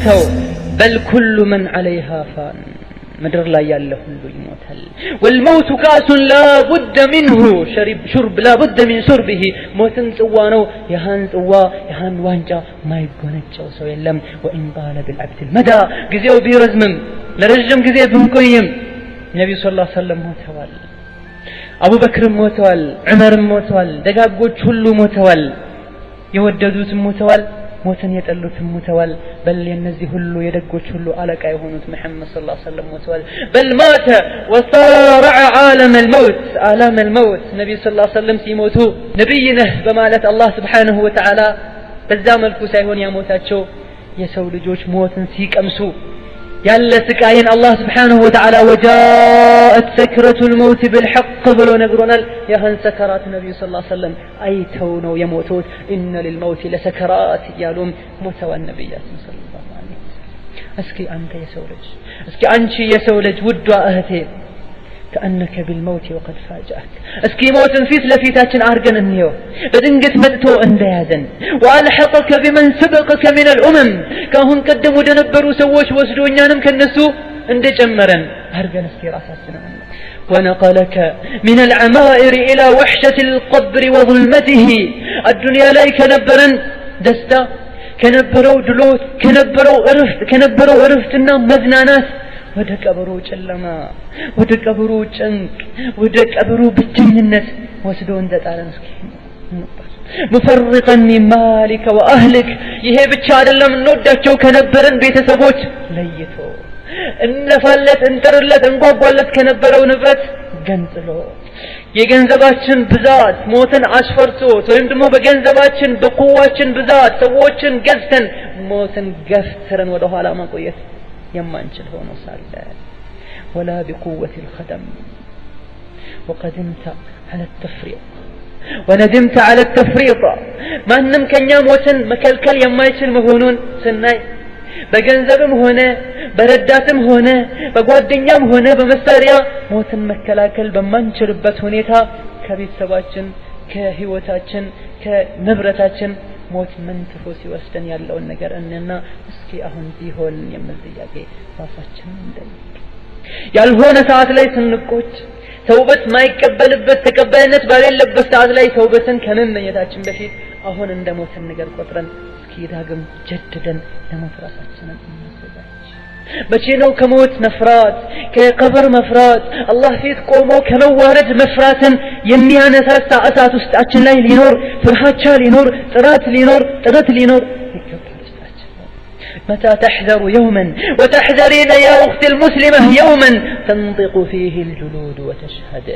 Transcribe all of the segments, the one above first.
يموتوا بل كل من عليها فان مدر لا يالله كله يموتل والموت كأس لا بد منه شرب لا بد من شربه موتن صوانو يهان صوا يهان وانجا ما يغنچو سو يلم وان طال بالعبد المدى غزيو بيرزمم لرجم غزي بنقيم النبي صلى الله عليه وسلم موتوال ابو بكر موتوال عمر موتوال دغاغوچ ሁሉ موتوال يوددوت موتوال موتن يطلوت موتوال بل ينزي ሁሉ የደጎች ሁሉ አለቃ የሆኑት محمد صلى الله عليه وسلم موتوال بل مات وصارع عالم الموت النبي صلى الله عليه وسلم ሲሞቱ ነብይነህ በማለት አላህ Subhanahu Wa Ta'ala በዛ መልኩ ሳይሆን ያሞታቸው የሰው ልጆች ሞትን ሲቀምሱ ያለ ስቃይን አላህ Subhanahu Wa Ta'ala وجاءت سكرة الموت بالحق ብሎ ነግሮናል ያህን ሰከራት ነብዩ ሰለላሁ ዐለይሂ ወሰለም አይተው ነው የሞቱት ان للموت لسكرات ያሉም ሞተዋል ነብያችን ሰለላሁ ዐለይሂ ወሰለም እስኪ አንተ የሰው ልጅ እስኪ አንቺ የሰው ልጅ ውዷ እህቴ كأنك بالموت وقد فاجأك اسكي موتن فيت لفيتاችን አርገን እንየው በድንገት መጥቶ እንደያዘን والحقك بمن سبقك من الامم ካሁን ቀደም ወደ ነበሩ ሰዎች ወስዶኛንም ከነሱ እንደጨመረን አርገን እስኪ ራሳችንን ونقلك من العمائر الى وحشة القبر وظلمته الدنيا ላይ ከነበረን ደስታ ከነበረው ድሎት ከነበረው እረፍትና መዝናናት ወደ ቀብሩ ጨለማ ወደ ቀብሩ ጭንቅ ወደ ቀብሩ ብቸኝነት ወስዶ እንደጣለን እስኪ مفرقا من مالك واهلك ይሄ ብቻ አይደለም እንወዳቸው ከነበረን ቤተሰቦች ለይቶ እንፋለት እንጥርለት እንጓጓለት ከነበረው ንብረት ገንጥሎ የገንዘባችን ብዛት ሞትን አስፈርቶ ወይም ደግሞ በገንዘባችን በቁዋችን ብዛት ሰዎችን ገዝተን ሞትን ገፍትረን ወደ ኋላ ማቆየት يمانشل هو نصال ولا بقوة الخدم وقدمت على التفريط وندمت على التفريط ما نم كنيا موتن مكلكل يمايشل مهونون سناي بجنزبم هنا برداتم هنا بقوادنيام هنا بمساريا موتن مكلاكل بمانشل بس هنيتها كبيت سباتشن كهيوتاتشن كنبرتاتشن موت من تفوسي وستن ያለውን ነገር እንና እስኪ አሁን ቢሆን የምን ጥያቄ ራሳችን እንደይ ያልሆነ ሰዓት ላይ ስንቆጭ ተውበት ማይቀበልበት ተቀባይነት ባለበት ሰዓት ላይ ተውበትን ከመመኘታችን በፊት አሁን እንደሞተን ነገር ቆጥረን እስኪ ዳግም ጀድደን ለሞት ራሳችንን እናዘጋጅ መቼ ነው ከሞት መፍራት ከቀብር መፍራት አላህ ፊት ቆሞ ከመዋረድ መፍራትን የሚያነሳሳ እሳት ውስጣችን ላይ ሊኖር ፍርሃቻ ሊኖር ጥረት ሊኖር متى تحذر يوما وتحذرين يا أخت المسلمة يوما تنطق فيه الجلود وتشهد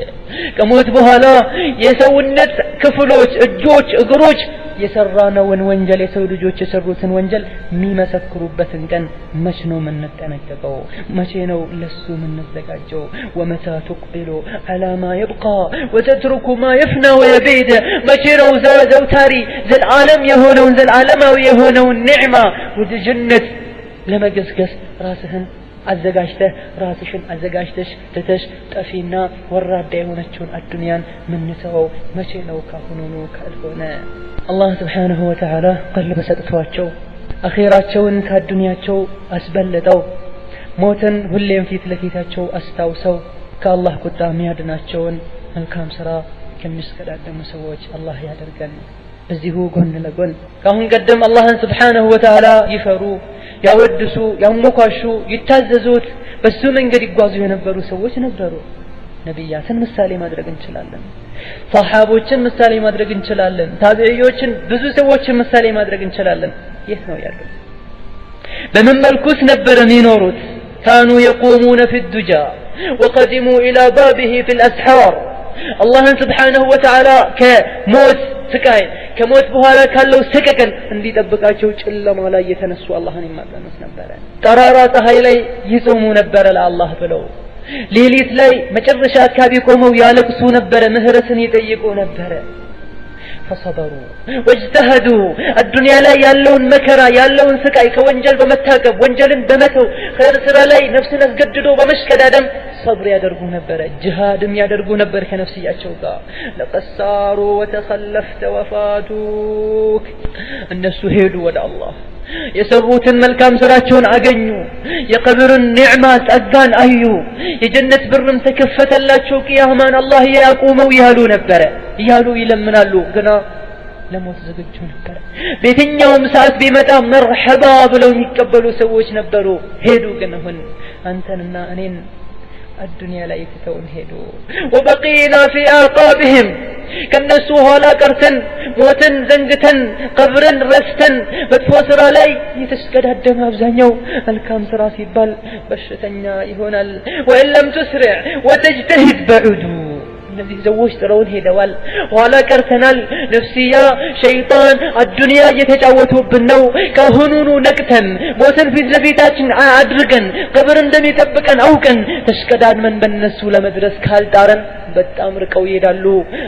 كموت بهلا يسونت كفلوش الجوج اقروج يسرانا ونجل يسود جوج يسروت ونجل مي مسكروبة كان مشنو من نتنككو مشينو لسو من نتزكاجو ومتى تقبل على ما يبقى وتترك ما يفنى ويبيد مشينو زوتاري ذا العالم يهونو ذا العالم ويهونو النعمة وتجنة لما قسقس راسهن አዘጋጅተህ ራስሽን አዘጋጅተሽ ተተሽ ጠፊና ወራዳ የሆነችውን አዱንያን ምን ተወው መቼ ነው ካሁኑኑ ካልሆነ አላህ Subhanahu Wa Ta'ala ቀልብ ሰጥቷቸው አኺራቸውን ከአዱንያቸው አስበለጠው ሞትን ሁሌም ፊት ለፊታቸው አስታውሰው ከአላህ ቁጣ የሚያድናቸውን መልካም ስራ ከሚስከዳደሙ ሰዎች አላህ ያደርገን በዚሁ ጎን ለጎን ካሁን ቀደም አላህን Subhanahu Wa Ta'ala ይፈሩ ያወድሱ ያሞካሹ ይታዘዙት በሱ መንገድ ይጓዙ የነበሩ ሰዎች ነበሩ ነብያትን ምሳሌ ማድረግ እንችላለን ሰሃቦችን ምሳሌ ማድረግ እንችላለን ታቢዒዎችን ብዙ ሰዎችን ምሳሌ ማድረግ እንችላለን የት ነው ያሉት በምን መልኩስ ነበር የሚኖሩት كانوا يقومون في الدجى وقدموا إلى بابه في الأسحار الله سبحانه وتعالى كموت سكاي كموت بهالا كالو سككن اندي تبقاچو ጨለማ ላይ የተነሱ አላህን ይማጸኑት ነበር ተራራታ ኃይላይ ይጾሙ ነበር ለአላህ ብለው ሌሊት ላይ መጨረሻ አካባቢ ቆመው ያለቅሱ ነበር ምህረትን ይጠይቁ ነበር فصبروا واجتهدوا الدنيا لا ያለውን መከራ ያለውን ስቃይ ከወንጀል በመታቀብ ወንጀልን በመተው خير ስራ ላይ ነፍስን አስገድዶ በመሽከዳደም صبر ያደርጉ ነበር ጂሃድም ያደርጉ ነበር ከነፍስያቸው ጋር ለቀሳሩ ወተخلفت وفاتوك እነሱ ሄዱ ወደ አላህ የሰሩትን መልካም ስራቸውን አገኙ የቀብርን ኒዕማ ጸጋን አዩ የጀነት በርም ተከፈተላቸው ቂያማን አላህ ያቆመው ያሉ ነበር ያሉ ይለምናሉ ግና ለሞት ዝግጁ ነበር በየትኛውም ሰዓት ቢመጣ መርሐባ ብለው የሚቀበሉ ሰዎች ነበሩ ሄዱ ግን አሁን አንተንና እኔን الدنيا لا يفتون هدو وبقينا في أعقابهم كالناس هولا قرتن موتن زنقتن قبرن رستن بتفوسر علي يتسكد الدم أبزانيو الكام سراسي بال بشتنيا يهونال وإن لم تسرع وتجتهد بعدو الذي زوج ترون هدوال ولا كرتنال نفسيا شيطان الدنيا يتجاوتوا بالنو كهنونو نكتن موتن في زبيتاتن عادرقن قبرن دم يتبكن أوكن تشكدان من بنسو لمدرس كالدارن በጣም ርቀው ይሄዳሉ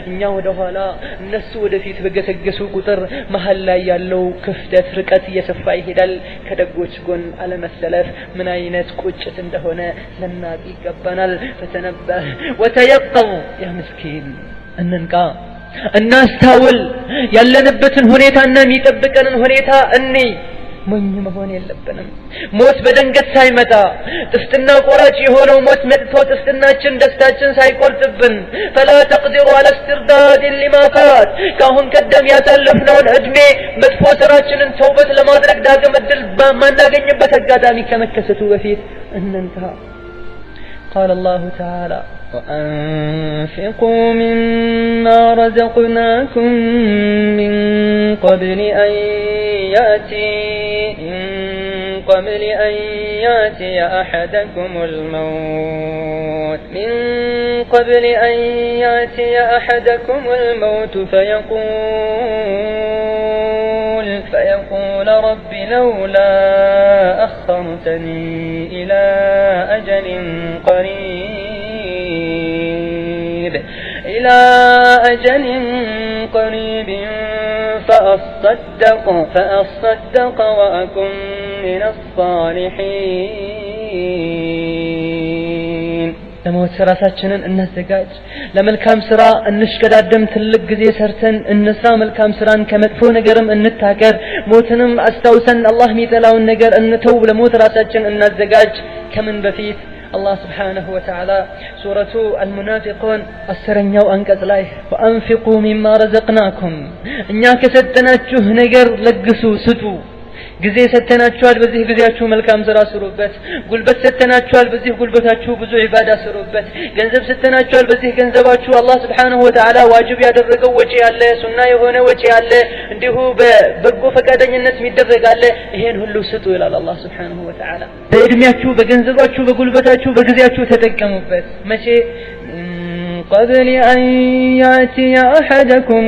እኛ ወደ ኋላ እነሱ ወደፊት በገሰገሱ ቁጥር መሃል ላይ ያለው ክፍተት ርቀት እየሰፋ ይሄዳል ከደጎች ጎን አለመሰለፍ ምን አይነት ቁጭት እንደሆነ ለናቅ ይገባናል ፈተነበህ ወተየቀው ያ ምስኪን እንንቃ እናስታውል ያለንበትን ሁኔታና የሚጠብቀንን ሁኔታ እኔ ሞኝ መሆን የለብንም ሞት በደንገት ሳይመጣ ጥፍጥና ቆራጭ የሆነው ሞት መጥቶ ጥፍጥናችን ደስታችን ሳይቆርጥብን فلا تقدر على استرداد لما فات ካሁን ቀደም ያሳለፍነውን እድሜ መጥፎ ስራችንን ተውበት ለማድረግ ዳግም እድል በማናገኝበት አጋጣሚ ከመከሰቱ በፊት እንንታ قال الله تعالى وأنفقوا مما رزقناكم من قبل أن يأتي أحدكم الموت فيقول رب لولا أخرتني إلى أجل قريب فأصدق وأكن من الصالحين ለሞት ራሳችንን እናዘጋጅ ለመልካም ስራ እንሽቀዳደም ትልቅ ጊዜ ሰርተን እንስራ መልካም ስራን ከመጥፎ ነገርም እንታገር ሞትንም አስተውሰን አላህ የሚጠላውን ነገር እንተው ለሞት ራሳችንን እናዘጋጅ ከምን በፊት الله سبحانه وتعالى سورة المنافقون السرنيو أنقذ لاي وأنفقوا مما رزقناكم إنياك ستناتشوه نقر لقسوا ستو ጊዜ ሰተናችኋል በዚህ ጊዜያችሁ መልካም ስራ ስሩበት ጉልበት ሰተናችኋል በዚህ ጉልበታችሁ ብዙ ዒባዳ ስሩበት ገንዘብ ሰተናችኋል በዚህ ገንዘባችሁ አላህ Subhanahu Wa Ta'ala ዋጅብ ያደረገው ወጪ ያለ ሱና የሆነ ወጪ ያለ እንዲሁ በበጎ ፈቃደኝነት የሚደረግ አለ ይሄን ሁሉ ስጡ ይላል አላህ Subhanahu Wa Ta'ala በእድሜያችሁ በገንዘባችሁ በጉልበታችሁ በጊዜያችሁ ተጠቀሙበት መቼ قبل أن يأتي أحدكم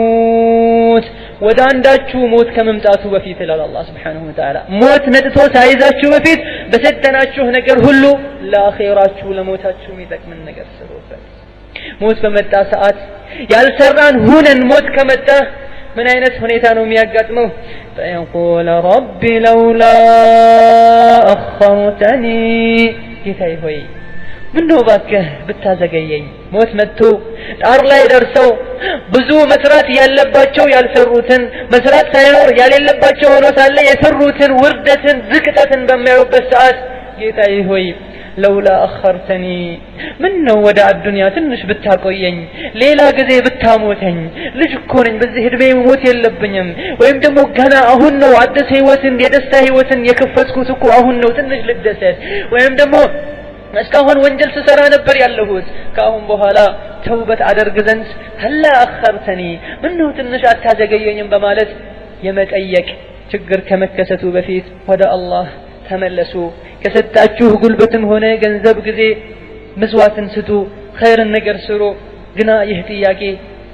الموت ወደ አንዳችሁ ሞት ከመምጣቱ በፊት ይላል አላህ Subhanahu Wa Ta'ala ሞት መጥቶ ሳይዛችሁ በፊት በሰጠናችሁ ነገር ሁሉ ለአኺራችሁ ለሞታችሁ የሚጠቅምን ነገር ስሩበት ሞት በመጣ ሰዓት ያልሰራን ሆነን ሞት ከመጣ ምን አይነት ሁኔታ ነው የሚያጋጥመው فيقول رب لولا أخرتني ጌታዬ ሆይ ምነው ባከህ ብታዘገየኝ ሞት መጥቶ ጣር ላይ ደርሰው ብዙ መስራት ያለባቸው ያልሰሩትን መስራት ሳይኖር ያለባቸው ሆኖ ሳለ የሰሩትን ውርደትን ዝቅጠትን በሚያዩበት ሰዓት ጌታዬ ሆይ لولا أخرتني ምነው ወደ አዱንያ ትንሽ ብታቆየኝ ሌላ ጊዜ ብታሞተኝ ልጅ እኮ ነኝ በዚህ እድሜ ሞት የለብኝም ወይም ደግሞ ገና አሁን ነው አዲስ ህይወትን የደስታ ህይወትን የከፈትኩት እኮ አሁን ነው ትንሽ ልደሰት ወይም ደግሞ እስካሁን ወንጀል ስሰራ ነበር ያለሁት ካሁን በኋላ ተውበት አደርግ ዘንድ هل أخرتني ምነው ትንሽ አታዘገየኝም በማለት የመጠየቅ ችግር ከመከሰቱ በፊት ወደ አላህ ተመለሱ ከሰጣችሁ ጉልበትም ሆነ ገንዘብ ጊዜ መስዋዕትን ስጡ ኸይርን ነገር ስሩ ግና ይህ ጥያቄ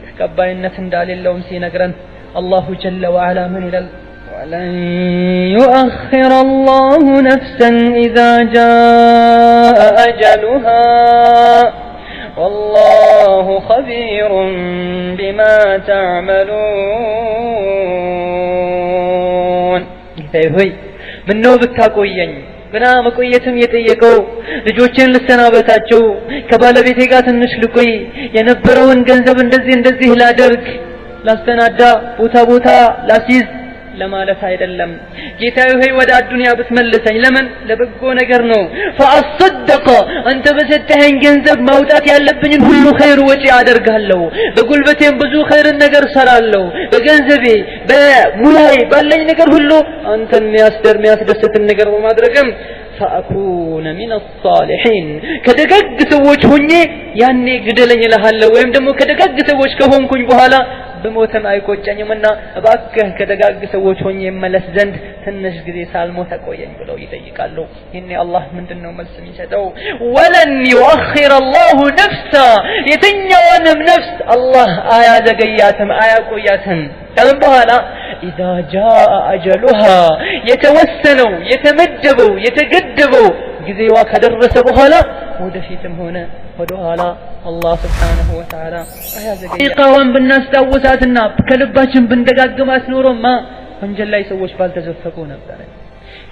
ተቀባይነት እንዳሌለውም ሲነግረን አላሁ ጀለ ወዐላ ምን ይላል ولن يؤخر الله نفسا إذا جاء أجلها والله خبير بما تعملون هوي منو بتاقوين ግና መቆየትም የጠየቀው ልጆችን ልሰናበታቸው ከባለቤቴ ጋር ትንሽ ልቆይ የነበረውን ገንዘብ እንደዚህ ላደርግ ላስተናዳ ቦታ ላሲዝ ለማለት አይደለም ጌታዬ ሆይ ወደ አዱንያ ብትመልሰኝ ለምን ለበጎ ነገር ነው فاصدق አንተ በሰጠኸኝ ገንዘብ ማውጣት ያለብኝን ሁሉ ኸይር ወጪ አደርጋለሁ በጉልበቴም ብዙ ኸይር ነገር ሰራለሁ በገንዘቤ በሙላይ ባለኝ ነገር ሁሉ አንተን የሚያስደስትን ነገር በማድረግም فاكون من الصالحين ከደጋግ ሰዎች ሆኜ ያኔ ግደለኝ እልሃለሁ ወይም ደግሞ ከደጋግ ሰዎች ከሆንኩኝ በኋላ በሞተም አይቆጨኝምና እባክህ ከደጋግ ሰዎች ሆኜ መለስ ዘንድ ትንሽ ጊዜ ሳልሞት ቆየኝ ብለው ይጠይቃሉ ይሄኔ አላህ ምንድነው መልስ የሚሰጠው ወለን يؤخر الله نفسا የትኛውንም ነፍስ አላህ አያዘገያትም አያቆያትም ከምን በኋላ اذا جاء اجلها የተወሰነው የተመደበው የተገደበው ጊዜዋ ከደረሰ በኋላ ወደፊትም ሆነ ወደኋላ አላህ Subhanahu Wa Ta'ala አያዘገይቃውን ብናስታውሳትና ከልባችን ብንደጋግማት ኖሮማ ወንጀል ላይ ሰዎች ባልተዘፈቁ ነበር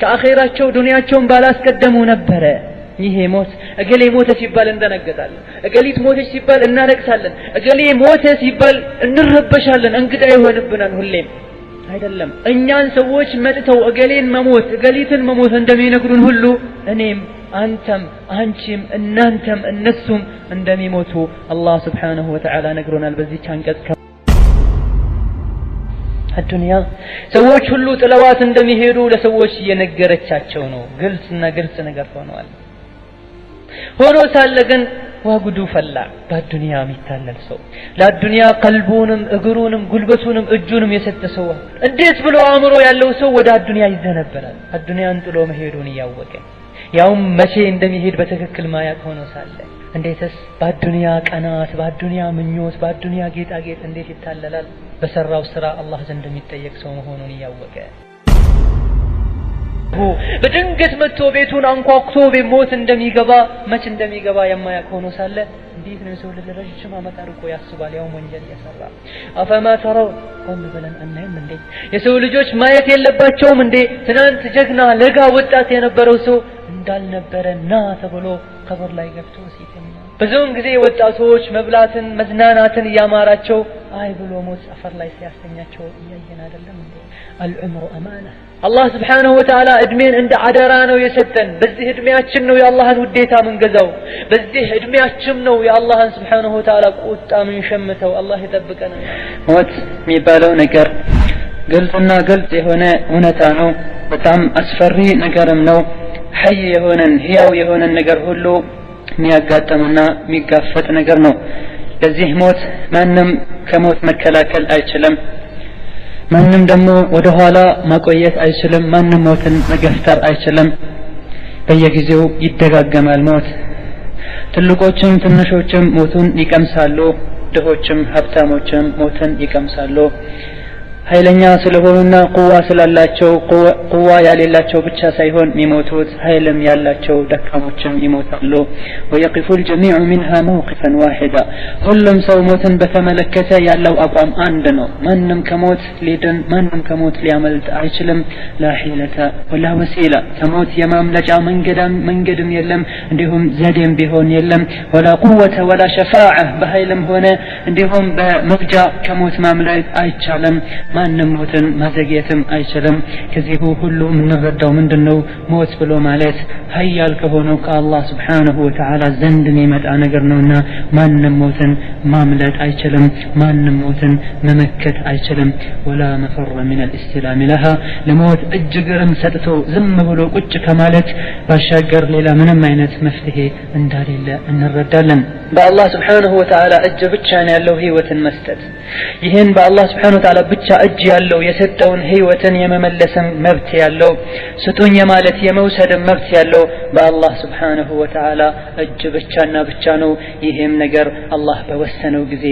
ከአኺራቸው ዱንያቸውን ባላስቀደሙ ነበር ይሄ ሞት እገሌ ሞተ ሲባል እንደነገጣለን እገሊት ሞተች ሲባል እናለቅሳለን እገሌ ሞተ ሲባል እንረበሻለን እንግዳ ይሆንብናል ሁሌም አይደለም እኛን ሰዎች መጥተው እገሌን መሞት እገሊትን መሞት እንደሚነግሩን ሁሉ እኔም አንተም አንቺም እናንተም እነሱም እንደሚሞቱ አላህ Subhanahu Wa Ta'ala ነግሮናል በዚህ አንቀጽ الدنيا ሰዎች ሁሉ ጥለዋት እንደሚሄዱ ለሰዎች እየነገረቻቸው ነው ግልጽ ነገር ሆኗል ሆኖ ሳለ ግን ዋጉዱ ፈላ በዱንያ የሚታለል ሰው ለዱንያ ቀልቡንም እግሩንም ጉልበቱንም እጁንም የሰጠ ሰው እንዴት ብሎ አእምሮ ያለው ሰው ወደ ዱንያ ይዘነበራል ዱንያን ጥሎ መሄዱን ያወቀ ያው መቼ እንደሚሄድ በትክክል ማያቅ ሆኖ ሳለ እንዴትስ በዱንያ ቀናት በዱንያ ምኞት በዱንያ ጌጣጌጥ እንዴት ይታለላል በሰራው ስራ አላህ ዘንድ የሚጠየቅ ሰው መሆኑን ያወቀ በድንገት መጥቶ ቤቱን አንኳኩቶ በሞት እንደሚገባ መች እንደሚገባ የማያውቅ ሆኖ ሳለ እንዴት ነው ሰው ለረጅም ዓመት አርቆ ያስባል ያው ወንጀል ያሰራ አፈማ ተራው ቆም ብለን እናይም እንዴ የሰው ልጆች ማየት የለባቸውም እንዴ ትናንት ጀግና ለጋ ወጣት የነበረው ሰው እንዳልነበረና ተብሎ ቀብር ላይ ገብቶ ሲተኛ ብዙውን ጊዜ ወጣቶች መብላትን መዝናናትን ያማራቸው አይ ብሎ ሞት አፈር ላይ ሲያስተኛቸው እያየን አይደለም እንዴ العمر امانه الله سبحانه وتعالى እድሜን እንደ አደራ ነው የሰጠን በዚህ እድሜያችን ነው የአላህን ውዴታ መንገዛው በዚህ እድሜያችን ነው የአላህን سبحانه وتعالى ቁጣ ምን ሸምተው አላህ ይጠብቀን ሞት የሚባለው ነገር ግልጽ የሆነ እውነታ ነው በጣም አስፈሪ ነገርም ነው ሐይ የሆነን ህያው የሆነን ነገር ሁሉ የሚያጋጥምና የሚጋፈጥ ነገር ነው ለዚህ ሞት ማንም ከሞት መከላከል አይችልም ማንም ደግሞ ወደ ኋላ ማቆየት አይችልም ማንም ሞትን መገፍተር አይችልም በየጊዜው ይደጋገማል ሞት ትልቆችም ትንሾችም ሞቱን ይቀምሳሉ ድሆችም ሀብታሞችም ሞትን ይቀምሳሉ ኃይለኛ ስለሆኑና ቁዋ ስላላቸው ቁዋ ያሌላቸው ብቻ ሳይሆን የሚሞቱት ኃይልም ያላቸው ደካሞችም ይሞታሉ ويقف الجميع منها موقفا واحدا ሁሉም ሰው ሞትን በተመለከተ ያለው አቋም አንድ ነው ማንም ከሞት ሊድን ማንም ከሞት ሊያመልጥ አይችልም لا حيلة ولا وسيلة ከሞት የማምለጫ መንገድም የለም እንዲሁም ዘዴም ቢሆን የለም ولا قوة ولا شفاعة በኃይልም ሆነ እንዲሁም በመግጃ ከሞት ማምለጥ አይቻልም ማንም ሞትን ማዘግየትም አይችልም ከዚህ ሁሉ ምንረዳው ምንድነው ሞት ብሎ ማለት ኃያል ከሆነው ከአላህ Subhanahu Wa Ta'ala ዘንድ የሚመጣ ነገር ነውና ማንም ሞትን ማምለጥ አይችልም ማንም ሞትን መመከት አይችልም ولا مفر من الاستلام لها ለሞት እጅግርም ሰጥቶ ዝም ብሎ ቁጭ ከማለት ባሻገር ሌላ ምንም አይነት መፍትሄ እንደሌለ እንረዳለን በአላህ Subhanahu Wa Ta'ala እጅ ብቻ ነው ያለው ህይወትን መስጠት ይሄን በአላህ Subhanahu Wa Ta'ala ብቻ እጅ ያለው የሰጠውን ህይወትን የመመለስም መብት ያለው ስጡኝ ማለት የመውሰድ መብት ያለው በአላህ Subhanahu Wa Ta'ala እጅ ብቻና ብቻ ነው ይሄም ነገር አላህ በወሰነው ጊዜ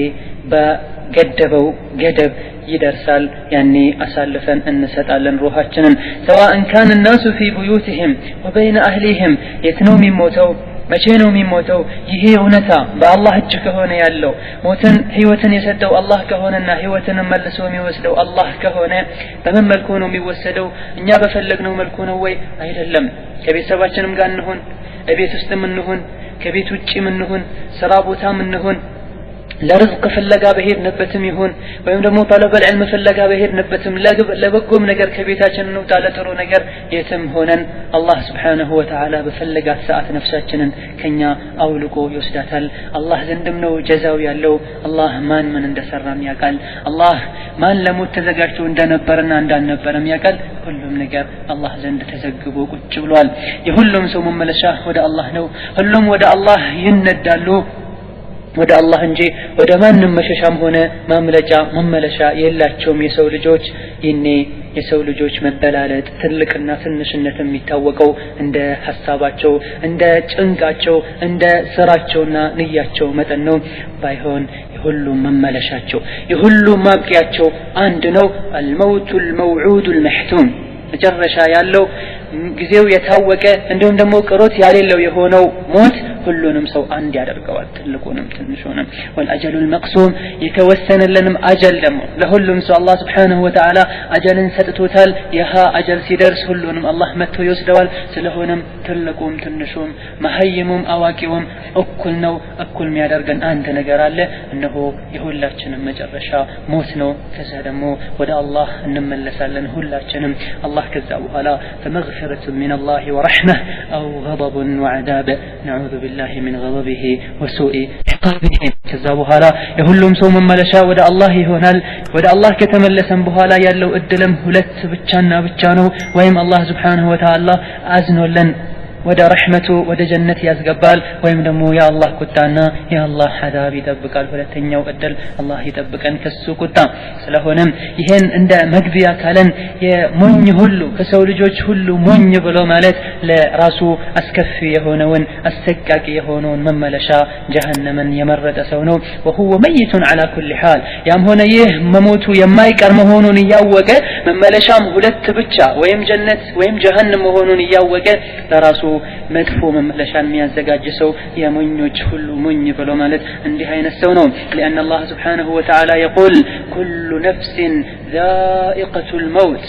በገደበው ገደብ ይደርሳል ያኔ አሳልፈን እንሰጣለን ሩሃችንን سواء كان الناس في بيوتهم وبين اهلهم የትነው የሚሞተው መቼ ነው የሚሞተው ይሄ እውነታ በአላህ እጅ ከሆነ ያለው ሞትን ህይወትን የሰጠው አላህ ከሆነና ህይወትን መልሶ የሚወስደው አላህ ከሆነ በምን መልኩ ነው የሚወሰደው እኛ በፈለግነው መልኩ ነው ወይ አይደለም ከቤተሰባችንም ጋር እንሆን እቤት ውስጥም እንሆን ከቤት ውጪም እንሆን ስራ ቦታም እንሆን ለርዝቅ ፍለጋ በሄድንበትም ይሁን ወይም ደግሞ ጠለበል ዒልም ፍለጋ በሄድንበትም ለበጎም ነገር ከቤታችን እንውጣ ለጥሩ ነገር የትም ሆነን አላህ Subhanahu Wa Ta'ala በፈለጋት ሰዓት ነፍሳችንን ከኛ አውልቆ ይወስዳታል አላህ ዘንድም ነው ጀዛው ያለው አላህ ማን እንደሰራም ያውቃል አላህ ማን ለሞት ተዘጋጅቶ እንደነበርና እንዳልነበረም ያውቃል ሁሉም ነገር አላህ ዘንድ ተዘግቦ ቁጭ ብሏል የሁሉም ሰው መመለሻ ወደ አላህ ነው ሁሉም ወደ አላህ ይነዳሉ ወደ አላህ እንጂ ወደ ማንም መሸሻም ሆነ ማምለጫ መመለሻ የላቸውም የሰው ልጆች ይኔ የሰው ልጆች መበላለጥ ትልቅና ትንሽነት የሚታወቀው እንደ ሐሳባቸው እንደ ጭንቃቸው እንደ ስራቸውና ንያቸው መጠን ነው ባይሆን የሁሉም መመለሻቸው የሁሉም ማብቂያቸው አንድ ነው الموت الموعود المحتوم መጨረሻ ያለው ጊዜው የታወቀ እንደውም ደግሞ ቅሮት ያሌለው የሆነው ሞት ሁሉንም ሰው አንድ ያደርገዋል ትልቁንም ትንሹንም والأجل المقسوم የተወሰነልንም አጀል ደግሞ ለሁሉም ሰው አላህ Subhanahu Wa Ta'ala አጀልን ሰጥቶታል ይህ አጀል ሲደርስ ሁሉንም አላህ መጥቶ ይወስደዋል ስለሆነም ትልቁም ትንሹም መሐይሙም አዋቂውም እኩል ነው እኩል የሚያደርገን አንድ ነገር አለ እነሆ የሁላችንም መጨረሻ ሞት ነው ከዛ ደግሞ ወደ አላህ እንመለሳለን ሁላችንም አላህ ከዛ በኋላ فمغفرة من الله ورحمة أو غضب وعذاب نعوذ بالله من غضبه وسوء عقابه كذا بحالا يهلهم سو مملشا ودا الله يهونال ودا الله كتملسن بحالا يالو ادلم ሁለት ብቻና ብቻ ነው ወይም አላህ Subhanahu Wa Ta'ala አዝኖለን ወደ ረህመቱ ወደ ጀነት ያስገባል ወይም ደግሞ ያ አላህ ቁጣና ያ አላህ ሐዳብ ይጠብቃል ሁለተኛው እድል አላህ ይጠብቀን ከሱ ቁጣ ስለሆነም ይሄን እንደ መግቢያ ካለን የሞኝ ሁሉ ከሰው ልጆች ሁሉ ሞኝ ብሎ ማለት ለራሱ አስከፊ የሆነውን አሰቃቂ የሆነውን መመለሻ ጀሃነምን የመረጠ ሰው ነው وهو ميت على كل حال ያም ሆነ ይህ መሞቱ የማይቀር መሆኑን ያወቀ መመለሻም ሁለት ብቻ ወይም ጀነት ወይም ጀሃነም መሆኑን ያወቀ ለራሱ መጥፎ መመለሻን የሚያዘጋጅ ሰው የሞኞች ሁሉ ሞኝ ብሎ ማለት እንዲህ አይነት ሰው ነው لأن الله سبحانه وتعالى يقول كل نفس ذائقة الموت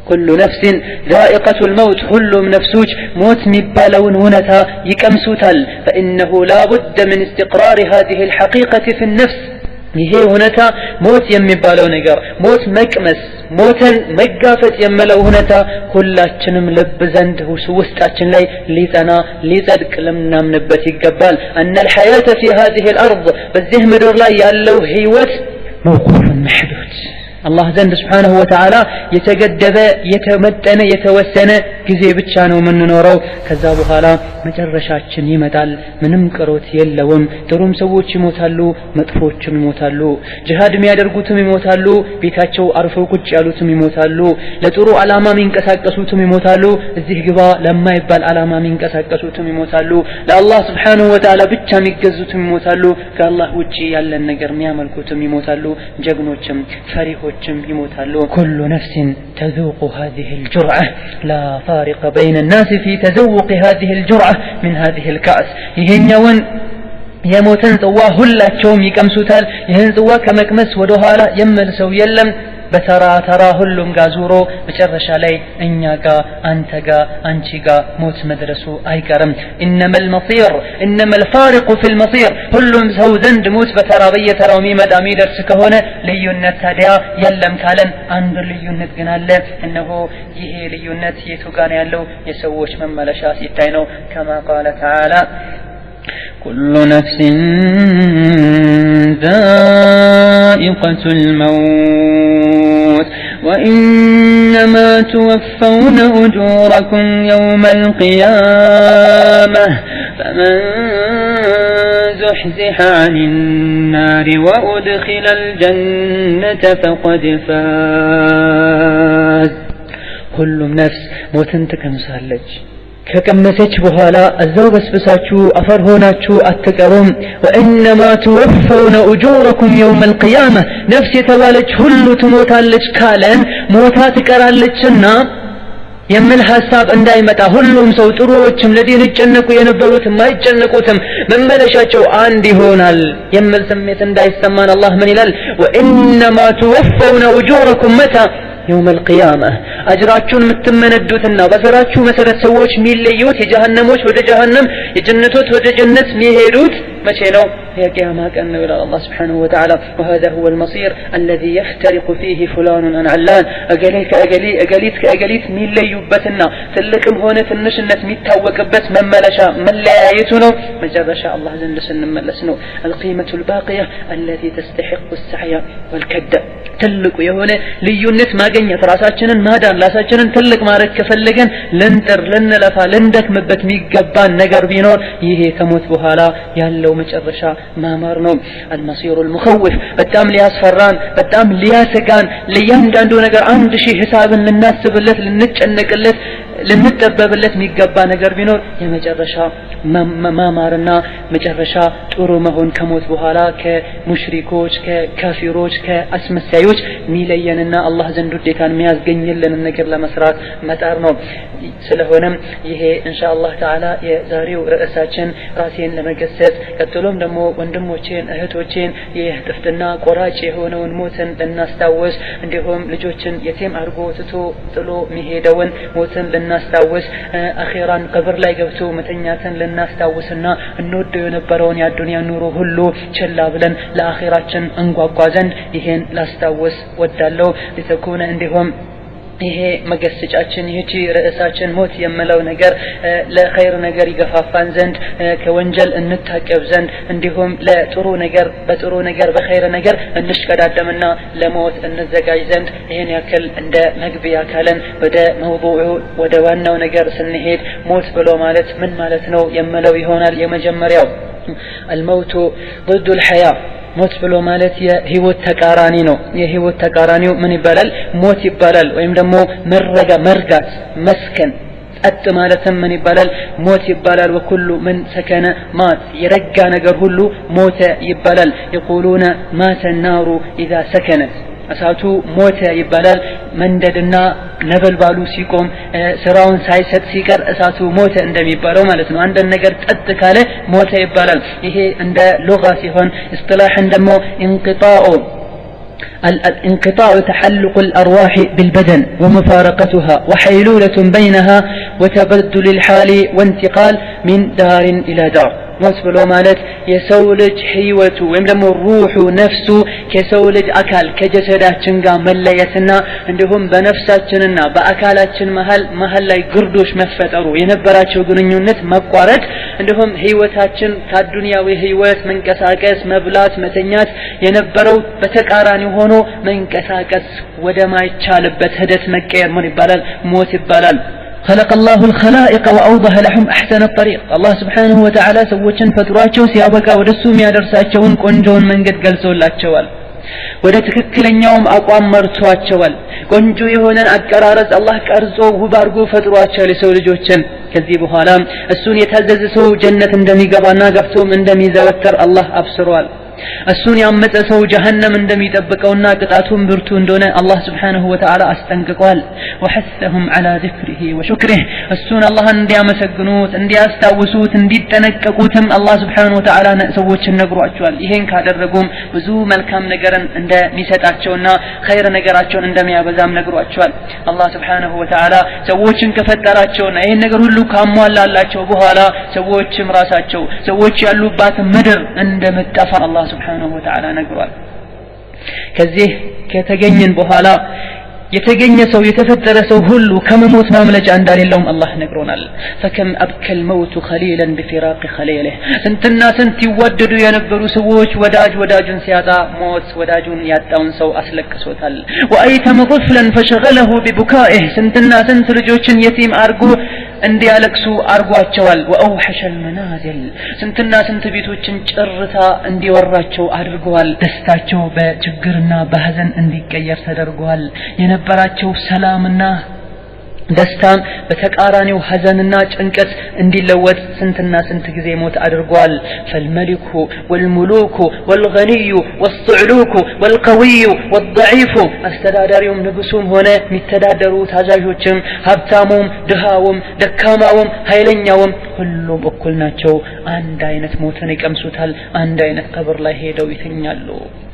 كل نفس ذائقة الموت كلهم نفسوج موت مبالون هنتا يكمسوتال فإنه لا بد من استقرار هذه الحقيقة في النفس ይሄ ሁነታ ሞት የሚባለው ነገር ሞት መቅመስ ሞትን መጋፈጥ የመለው ሁነታ ሁላችንም ልብ ዘንድ ውስጣችን ላይ ሊጠና ሊጸድቅ ለምናምንበት ይገባል أن الحياة في هذه الأرض በዚህ ምድር ላይ ያለው ህይወት موقوف محدود አላህ ዘንድ Subhanahu Wa Ta'ala የተገደበ የተመጠነ የተወሰነ ጊዜ ብቻ ነው የምንኖረው ከዛ በኋላ መጨረሻችን ይመጣል ምንም ቅሮት የለውም ጥሩም ሰዎች ይሞታሉ መጥፎችም ይሞታሉ ጂሃድ የሚያደርጉትም ይሞታሉ ቤታቸው አርፈው ቁጭ ያሉትም ይሞታሉ ለጥሩ ዓላማ የሚንቀሳቀሱትም ይሞታሉ እዚህ ግባ ለማይባል ዓላማ የሚንቀሳቀሱትም ይሞታሉ ለአላህ Subhanahu Wa Ta'ala ብቻ የሚገዙትም ይሞታሉ ከአላህ ውጪ ያለን ነገር የሚያመልኩትም ይሞታሉ ጀግኖችም ፈሪሆችም ይሞታሉ كل نفس تذوق هذه الجرعة لا فارق بين الناس في تذوق هذه الجرعة من هذه الكأس ይሄኛውን የሞተን ጽዋ ሁላቸውም ይቀምሱታል ይሄን ጽዋ ከመቅመስ ወደ ኋላ የመልሰው የለም በተራ ተራ ሁሉም ጋር ዙሮ መጨረሻ ላይ እኛ ጋር አንተ ጋር አንቺ ጋር ሞት መድረሱ አይቀርም انما المصير انما الفارق في المصير ሁሉም ሰው ዘንድ ሞት በተራ በየተራው የሚመጣ የሚደርስ ከሆነ ልዩነት ታዲያ የለም ካለን አንድ ልዩነት ግን አለ እነሆ ይሄ ልዩነት የቱ ጋር ያለው የሰዎች መመለሻ ሲታይ ነው كما قال تعالى كل نفس ذائقة الموت وإنما توفون أجوركم يوم القيامة فمن زحزح عن النار وأدخل الجنة فقد فاز كل نفس موتن تكمسالج ከቀመሰች በኋላ እዛው በስብሳችሁ አፈር ሆናችሁ አትቀሩም وانما توفون اجوركم يوم القيامه ነፍስ የተባለች ሁሉ ትሞታለች ካለን ሞታ ትቀራለችና የምን ሐሳብ እንዳይመጣ ሁሉም ሰው ጥሩዎችም ለዲን ይጨነቁ የነበሩት ማይጨነቁትም መመለሻቸው አንድ ይሆናል የምን ስሜት እንዳይሰማን አላህ ምን ይላል وانما توفون اجوركم متى يوم القيامة أجراتشون متمندوتنا بسراتشو مسرت سووش ميليوت يجهنموش ود جهنم يجنتوت ود جنت ميهيدوت مشينو هي قيامة كأنه إلى الله سبحانه وتعالى وهذا هو المصير الذي يفترق فيه فلان عن علان أقليت ميليوبتنا تلكم هونة النشنة ميتاوكبت من ملشا من لا يتنو مجرد شاء الله زندسن ملسنو القيمة الباقية التي تستحق السعي والكد تلك يهونه ليونت ما جنيت راساتشنن ما دان راساتشنن تلك ما رك فلجن لنتر لنلفا لندك مبت ميقبان نجر بينور يهي كموت بهالا يالو مجرشا ما مارنو المصير المخوف بتام لياس فران بتام لياسكان ليان داندو نجر عند شي حساب للناس بلت لنتشنقلت لنتدببلت ميقبان نجر بينور يا مجرشا ما مارنا مجرشا ጥሩ መሆን ከሞት በኋላ ከሙሽሪኮች ከካፊሮች ከአስመሳዮች ሚለየንና አላህ ዘንድ ዴታን የሚያስገኝልን ነገር ለመስራት መጣር ነው ስለሆነም ይሄ ኢንሻአላህ ተዓላ የዛሬው ርዕሳችን ራሴን ለመገሰጽ ቀጥሎም ደግሞ ወንድሞቼን እህቶቼን የጥፍጥና ቆራጭ የሆነውን ሞትን ለናስታውስ እንዲሁም ልጆችን የቲም አርጎ ትቶ ጥሎ መሄደውን ሞትን ለናስታውስ አኺራን ቀብር ላይ ገብቶ መተኛትን ለናስታውስና እንወደው የነበረውን ዱንያ ኑሮ ሁሉ ቸላ ብለን ለአኺራችን እንጓጓ ዘንድ ይሄን ላስታውስ ወዳለው ለተኮነ እንዲሁም ይሄ መገሰጫችን ይህቺ ርዕሳችን ሞት የምለው ነገር ለኸይር ነገር ይገፋፋን ዘንድ ከወንጀል እንታቀብ ዘንድ እንዲሁም ለጥሩ ነገር በጥሩ ነገር በኸይር ነገር እንሽቀዳደምና ለሞት እንዘጋጅ ዘንድ ይሄን ያክል እንደ መግቢያ ካለን ወደ መውዱዑ ወደ ዋናው ነገር ስንሄድ ሞት ብሎ ማለት ምን ማለት ነው የምለው ይሆናል የመጀመሪያው الموت ضد الحياة موت ብሎ ማለት የህይወት ተቃራኒ ነው የህይወት ተቃራኒው ምን ይባላል ሞት ይባላል ወይም ደግሞ መርጋት መስከን አጥ ማለትም ምን ይባላል ሞት ይባላል ወኩሉ ምን ሰከነ ማት የረጋ ነገር ሁሉ ሞተ ይባላል يقولون مات النار اذا سكنت እሳቱ ሞተ ይባላል መንደድና ነበልባሉ ሲቆም ስራውን ሳይሰጥ ሲቀር እሳቱ ሞተ እንደሚባለው ማለት ነው አንድ ነገር ጠጥ ካለ ሞተ ይባላል ይሄ እንደ ሉጋ ሲሆን اصطلاح ደግሞ انقطاع تحلق الأرواح بالبدن ومفارقتها وحيلولة بينها وتبدل الحال وانتقال من دار إلى دار موت ብሎ ማለት የሰው ልጅ ህይወቱ ወይም ደግሞ ሩሑ ነፍሱ ከሰው ልጅ አካል ከጀሰዳችን ጋር መለየትና እንዲሁም በነፍሳችንና በአካላችን መሃል ላይ ግርዶሽ መፈጠሩ የነበራቸው ግንኙነት መቋረጥ እንዲሁም ህይወታችን ከዱንያዊ ህይወት መንቀሳቀስ መብላት መተኛት የነበረው በተቃራኒ ሆኖ መንቀሳቀስ ወደ ማይቻልበት ሂደት መቀየር ምን ይባላል ሞት ይባላል خلق الله الخلائق وأوضح لهم أحسن الطريق الله سبحانه وتعالى سوّچن فتراچو ሲያበቃ ወደሱ የሚያደርሳቸውን ቆንጆውን መንገድ ገልጾላቸዋል ወደ ትክክለኛውም አቋም መርቷቸዋል ቆንጆ የሆነን አቀራረጽ አላህ ቀርጾ ውብ አድርጎ ፈጥሯቸው ለሰው ልጆችን ከዚህ በኋላ እሱን የታዘዘ ሰው ጀነት እንደሚገባና ገብቶም እንደሚዘወተር አላህ አብስሯል እሱን ያመፀ ሰው ጀሃነም እንደሚጠብቀውና ቅጣቱን ብርቱ እንደሆነ አላህ Subhanahu Wa Ta'ala አስጠንቅቋል وحثهم على ذكره وشكره እሱን አላህን እንዲያመሰግኑት እንዲያስታውሱት እንዲጠነቀቁትም አላህ Subhanahu Wa Ta'ala ሰዎችን ነግሯቸዋል ይሄን ካደረጉም ብዙ መልካም ነገርን እንደሚሰጣቸውና ኸይር ነገራቸውን እንደሚያበዛም ነግሯቸዋል አላህ Subhanahu Wa Ta'ala ሰዎችን ከፈጠራቸውና ይሄን ነገር ሁሉ ካሟላላቸው በኋላ ሰዎችም ራሳቸው ሰዎች ያሉባት ምድር እንደምትጠፋ አላህ سبحانه وتعالى نقرأ كذيه كتجنن بحالا የተገኘ ሰው የተፈጠረ ሰው ሁሉ ከመሞት ማምለጫ እንዳሌለውም አላህ ነግሮናል فكم ابكى الموت خليلا بفراق خليله ስንትና ስንት ይወደዱ የነበሩ ሰዎች ወዳጁን ሲያጣ ሞት ወዳጁን ያጣውን ሰው አስለቅሶታል وايتم طفلا فشغله ببكائه ስንትና ስንት ልጆችን የቲም አርጎ እንዲያለቅሱ አርጓቸዋል واوحش المنازل ስንትና ስንት ቤቶችን ጭርታ እንዲወራቸው አድርገዋል ደስታቸው በችግርና በሐዘን እንዲቀየር ተደርጓል የነበራቸው ሰላምና ደስታም በተቃራኒው ሐዘንና ጭንቀት እንዲለወጥ ስንትና ስንት ጊዜ ሞት አድርጓል فالملك والملوك والغني والصعلوك والقوي والضعيف አስተዳዳሪውም ንጉሱም ሆነ የሚተዳደሩ ታዛዦችም ሀብታሙም ድሃውም ደካማውም ኃይለኛውም ሁሉም እኩል ናቸው አንድ አይነት ሞትን ይቀምሱታል አንድ አይነት ቀብር ላይ ሄደው ይተኛሉ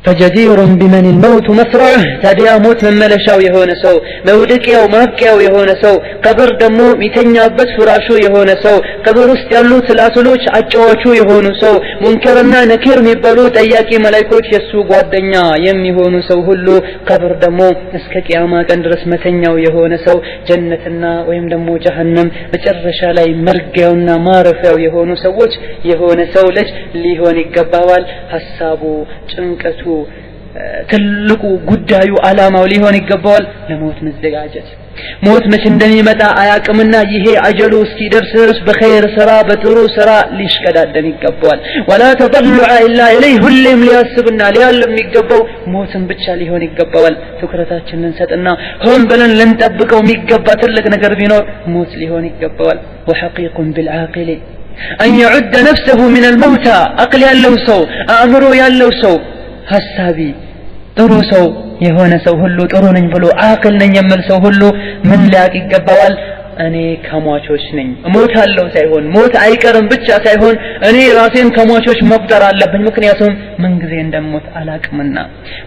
فجدير بمن الموت مسرعه ታዲያ ሞት መመለሻው የሆነ ሰው መውደቂያው ማብቂያው የሆነ ሰው ቀብር ደግሞ ሚተኛበት ፍራሹ የሆነ ሰው ቀብር ውስጥ ያሉ ስላቶች አጫዋቹ የሆኑ ሰው ሙንከርና ነኪር የሚባሉ ጠያቂ መላእክቶች የሱ ጓደኛ የሚሆኑ ሰው ሁሉ ቀብር ደግሞ እስከ ቂያማ ቀን ድረስ መተኛው የሆነ ሰው ጀነትና ወይም ደግሞ ጀሃነም መጨረሻ ላይ መርጊያውና ማረፊያው የሆኑ ሰዎች የሆነ ሰው ልጅ ሊሆን ይገባዋል ሐሳቡ ጭንቀቱ ትልቁ ጉዳዩ አላማው ሊሆን ይገባዋል ለሞት መዘጋጀት ሞት መቼ እንደሚመጣ አያቅምና ይሄ አጀሉ እስኪደርስ በኸይር ስራ በጥሩ ስራ ሊሽቀዳደም ይገባዋል ولا تضلع الا اليه ሁሌም ሊያስብና ሊያልም ይገባው ሞትን ብቻ ሊሆን ይገባዋል ትኩረታችንን ሰጥና ሆን ብለን ልንጠብቀው የሚገባ ትልቅ ነገር ቢኖር ሞት ሊሆን ይገባዋል وحقيق بالعاقل أن يعد نفسه من الموتى أقل ያለው ሰው አእምሮ ያለው ሰው ሐሳቢ ጥሩ ሰው የሆነ ሰው ሁሉ ጥሩ ነኝ ብሎ አቅል ነኝ የሚል ሰው ሁሉ ምን ሊያቅ ይገባዋል እኔ ከሟቾች ነኝ ሞታለሁ ሳይሆን ሞት አይቀርም ብቻ ሳይሆን እኔ ራሴን ከሟቾች መቁጠር አለብኝ ምክንያቱም ምን ጊዜ እንደሞት አላቅምና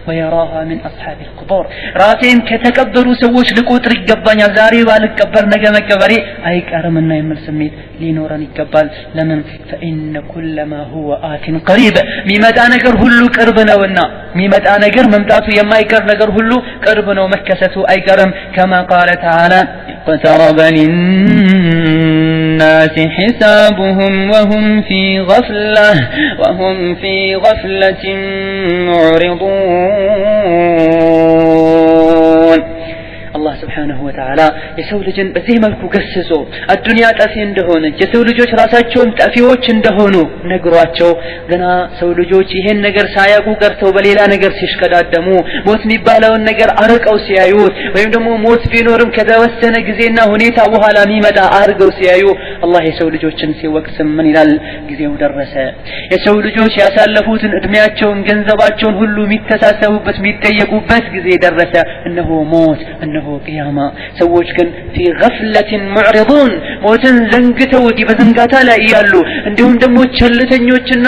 ويراها من اصحاب القبور ራሴን ከተቀበሩ ሰዎች ልቆጥር ይገባኛል ዛሬ ባልቀበር ነገ መቀበሬ አይቀርምና የሚል ስሜት ሊኖረን ይገባል ለምን فإن كل ما هو آت قريب ሚመጣ ነገር ሁሉ ቅርብ ነውና ሚመጣ ነገር መምጣቱ የማይቀር ነገር ሁሉ ቅርብ ነው መከሰቱ አይቀርም كما قال تعالى اقترب للناس حسابهم وهم في غفلة معرضون الله سبحانه وتعالى የሰው ልጅን በዚህ መልኩ ገስጾ አዱንያ ጠፊ እንደሆነ የሰው ልጆች ራሳቸውም ጠፊዎች እንደሆኑ ነግሯቸው ገና ሰው ልጆች ይሄን ነገር ሳያውቁ ቀርተው በሌላ ነገር ሲሽከዳደሙ ሞት የሚባለውን ነገር አርቀው ሲያዩት ወይም ደግሞ ሞት ቢኖርም ከተወሰነ ጊዜና ሁኔታ በኋላ የሚመጣ አርገው ሲያዩ አላህ የሰው ልጆችን ሲወቅስ ምን ይላል ጊዜው ደረሰ የሰው ልጆች ያሳለፉትን እድሜያቸውን ገንዘባቸውን ሁሉ የሚተሳሰቡበት የሚጠየቁበት ጊዜ ደረሰ እነሆ ሞት እነሆ ቂያማ ሰዎች ግን في غفلة معرضون ሞትን ዘንግተው በዝንጋታ ላይ ያሉ እንዲሁም ደግሞ ቸልተኞችና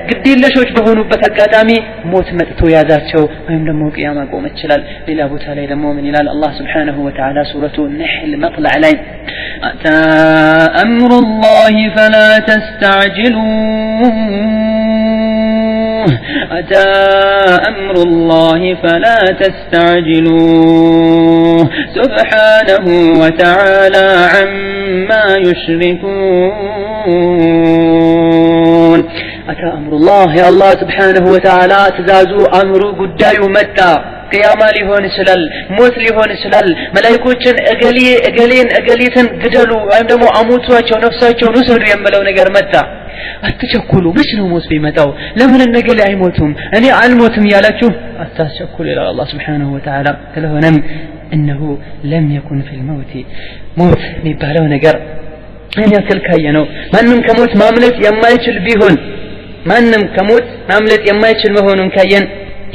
ግዴለሾች በሆኑበት አጋጣሚ ሞት መጥቶ ያዛቸው ወይም ደግሞ ቂያማ ቆም ይችላል ሌላ ቦታ ላይ ደግሞ ምን ይላል አላህ Subhanahu wa Ta'ala ሱረቱ النحل መጥለዕ ላይ أتى أمر الله فلا تستعجلوه أتى أمر الله فلا تستعجلوه سبحانه وتعالى عما يشركون أتى أمر الله يا الله سبحانه وتعالى تزازو أمر قداي متى قيام ሊሆን ይችላል ሞት ሊሆን ይችላል መላእክቶችን እገሌትን ግደሉ ወይም ደግሞ አሞቷቸው ነፍሳቸውን ውሰዱ የሚለው ነገር መጣ አትቸኩሉ መች ነው ሞት ቢመጣው ለምን ነገሌ አይሞቱም እኔ አልሞትም ያላችሁ አታቸኩሉ ይላል አላህ Subhanahu wa Ta'ala ስለሆነም انه لم يكن في الموت ሞት የሚባለው ነገር እኛ ከልካየ ነው ማንንም ከሞት ማምለጥ የማይችል ቢሆን ማንንም ከሞት ማምለጥ የማይችል መሆኑን ካየን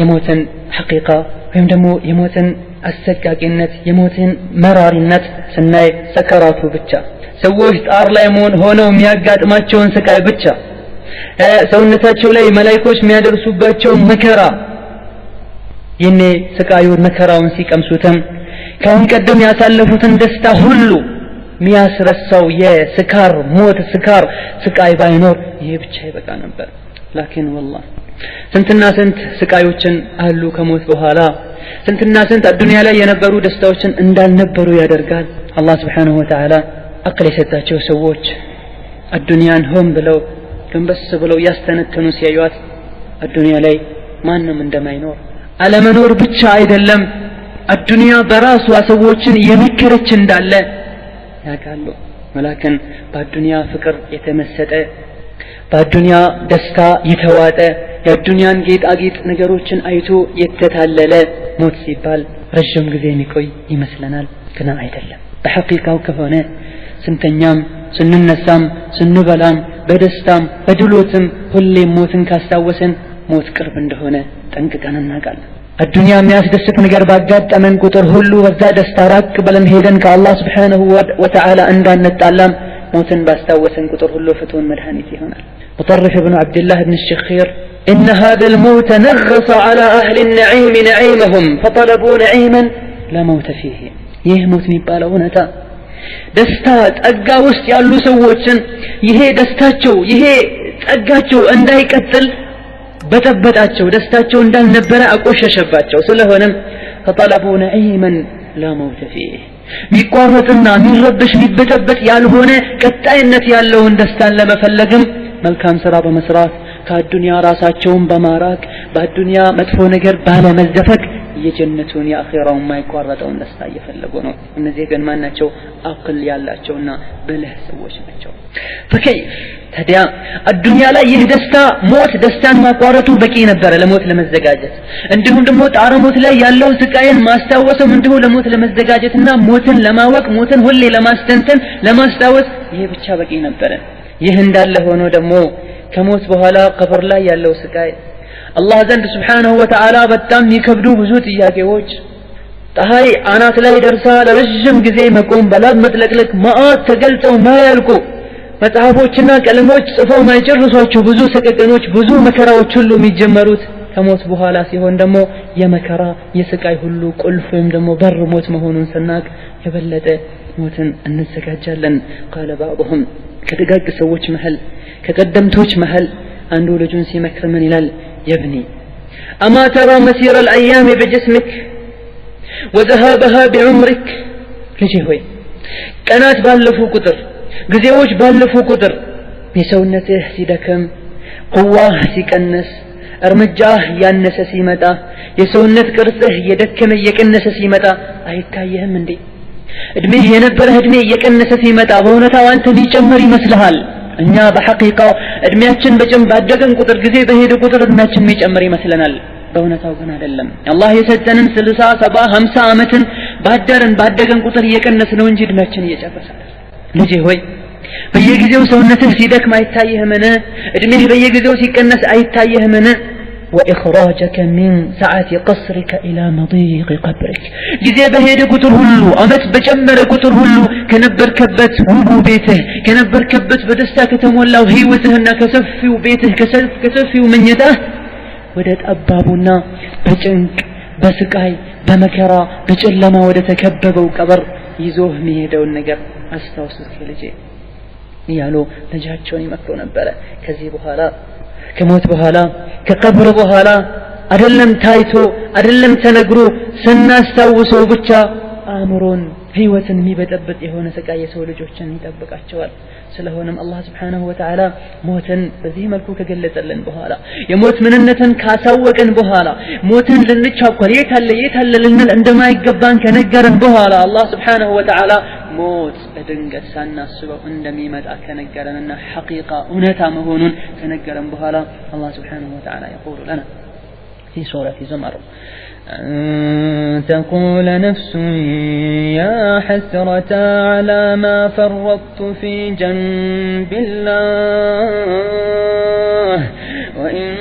የሞትን ሐቂቃ ወይም ደግሞ የሞትን አሰቃቂነት የሞትን መራሪነት ስናይ ሰከራቱ ብቻ ሰዎች ጣር ላይ ሆነው የሚያጋጥማቸውን ስቃይ ብቻ ሰውነታቸው ላይ መላእክቶች የሚያደርሱባቸው መከራ ይኔ ስቃዩን መከራውን ሲቀምሱትም ከአሁን ቀደም ያሳለፉትን ደስታ ሁሉ የሚያስረሳው የስካር ሞት ስካር ስቃይ ባይኖር ይሄ ብቻ ይበቃ ነበር ላኪን والله ስንትና ስንት ስቃዮችን አሉ ከሞት በኋላ ስንትና ስንት አዱንያ ላይ የነበሩ ደስታዎችን እንዳልነበሩ ያደርጋል አላህ Subhanahu wa Ta'ala አቅል የሰጣቸው ሰዎች አዱንያን ሆም ብለው ገንበስ ብለው ያስተነተኑ ሲያዩት አዱንያ ላይ ማንንም እንደማይኖር አለመኖር ብቻ አይደለም አዱንያ በራሷ ሰዎችን የሚከረች እንዳለ ያውቃሉ ولكن በአዱንያ ፍቅር የተመሰጠ በአዱንያ ደስታ የተዋጠ የአዱንያን ጌጣጌጥ ነገሮችን አይቶ የተታለለ ሞት ሲባል ረጅም ጊዜ የሚቆይ ይመስለናል ግን አይደለም በሐቂቃው ከሆነ ስንተኛም ስንነሳም ስንበላም በደስታም በድሎትም ሁሌም ሞትን ካስታወሰን ሞት ቅርብ እንደሆነ ጠንቅቀን እናውቃለን الدنيا የሚያስደስት ነገር ባጋጠመን ቁጥር ሁሉ በዛ ደስታ ራቅ ብለን ሄደን ከአላህ Subhanahu wa Ta'ala እንዳንጣላም موتن باستاوسن قطر هلو فتون مدهانيت يهونال مطرف بن عبد الله بن الشخير إن هذا الموت نغص على أهل النعيم نعيمهم فطلبوا نعيما لا موت فيه يهموت ميبالو نتا دستات أقا وست يالو سووچن يهي دستاتشو يهي أقاتشو انداي قتل بتبتاتشو دستاتشو اندال نبرا أقوششباتشو سلهونم فطلبوا نعيما لا موت فيه ميقوارتنا ميربش ميبتبت يالهونه قطعينت يالون دستان لما فلقم ملكام سرا بمسرات كالدنيا راساتشون بماراك بالدنيا مدفو نجر بالا مزدفك يجنتون يا أخيرا وما يقارطون دستا يفلقونه እነዚህ ግን ማናቸው አቅል ያላቸውና በለህ ሰዎች ናቸው فكيف ታዲያ الدنيا ላይ ይህ ደስታ ሞት ደስታን ማቋረጡ በቂ ነበር ለሞት ለመዘጋጀት እንዲሁም ደግሞ ጣረሞት ላይ ያለው ስቃይን ማስታወስም እንዲሁ ለሞት ለመዘጋጀትና ሞትን ለማወቅ ሞትን ሁሌ ለማስተንተን ለማስታወስ ይሄ ብቻ በቂ ነበር ይህ እንዳለ ሆኖ ደግሞ ከሞት በኋላ ቀብር ላይ ያለው ስቃይ አላህ ዘንድ Subhanahu Wa Ta'ala በጣም የሚከብዱ ብዙ ጥያቄዎች ፀሐይ አናት ላይ ደርሳ ለረጅም ጊዜ መቆም በላብ መጥለቅለቅ ማአት ተገልጠው ማያልቁ መጽሐፎችና ቀለሞች ጽፈው ማይጨርሷቸው ብዙ ሰቀቀኖች ብዙ መከራዎች ሁሉ የሚጀመሩት ከሞት በኋላ ሲሆን ደግሞ የመከራ የስቃይ ሁሉ ቁልፍ ወይም ደግሞ በር ሞት መሆኑን ስናቅ የበለጠ ሞትን እንዘጋጃለን قال بعضهم ከደጋግ ሰዎች መሃል ከቀደምቶች መሃል አንዱ ልጁን ሲመክር ምን ይላል يبني أما ترى مسير الأيام بجسمك وذهابها بعمرك ልጄ ሆይ ቀናት ባለፉ ቁጥር ጊዜዎች ባለፉ ቁጥር የሰውነትህ ሲደክም ቁዋህ ሲቀንስ እርምጃህ ያነሰ ሲመጣ የሰውነት ቅርጽህ የደከመ የቀነሰ ሲመጣ አይታየህም እንዴ እድሜህ የነበረህ እድሜ የቀነሰ ሲመጣ በእውነታው አንተ ሊጨምር ይመስልሃል እኛ በሐቂቃው እድሜያችን ባደገን ቁጥር ጊዜ በሄደ ቁጥር እድሜያችን የሚጨምር ይመስለናል በእውነታው ግን አይደለም አላህ የሰጠንን 60 70 50 አመትን ባደገን ቁጥር እየቀነሰ ነው እንጂ እድሜያችን እየጨመረ ልጄ ሆይ በየጊዜው ሰውነትህ ሲደክም አይታየህምን እድሜህ በየጊዜው ሲቀነስ አይታየህምን وإخراجك من ساعة قصرك إلى مضيق قبرك جزي بهيد قطر هلو أمت بجمر قطر هلو كنبر كبت وبو بيته كنبر كبت بدستا كتمولا وهيوتهن كسفي وبيته كسفي ومن يده ودت أبابنا بجنك بسكاي بمكرا بجلما ودت كببو كبر يزوه ميهدو النقر أستوصل كالجي يالو نجاتشوني مكرو نبالا كذيبو هالا كموت بهالا كقبر بهالا أدلم تايتو أدلم تنقرو سناستاوسو بچا آمرون هيوة ميبتبت يهون سكاية سولجوشن يتبك أشوال سلهونم الله سبحانه وتعالى موتن بذي ملكو كقلت لن بهالا يموت مننة كاسوكن بهالا موتن لنتشاقل يتهل لنن عندما يقبان كنقرن بهالا الله سبحانه وتعالى موت لدنقت سانا السبب عندما مدأ كنقرن أن حقيقة أنتا مهونون كنقرن بهالا الله سبحانه وتعالى يقول لنا في سورة زمر أن تقول نفس يا حسرة على ما فرطت في جنب الله وإن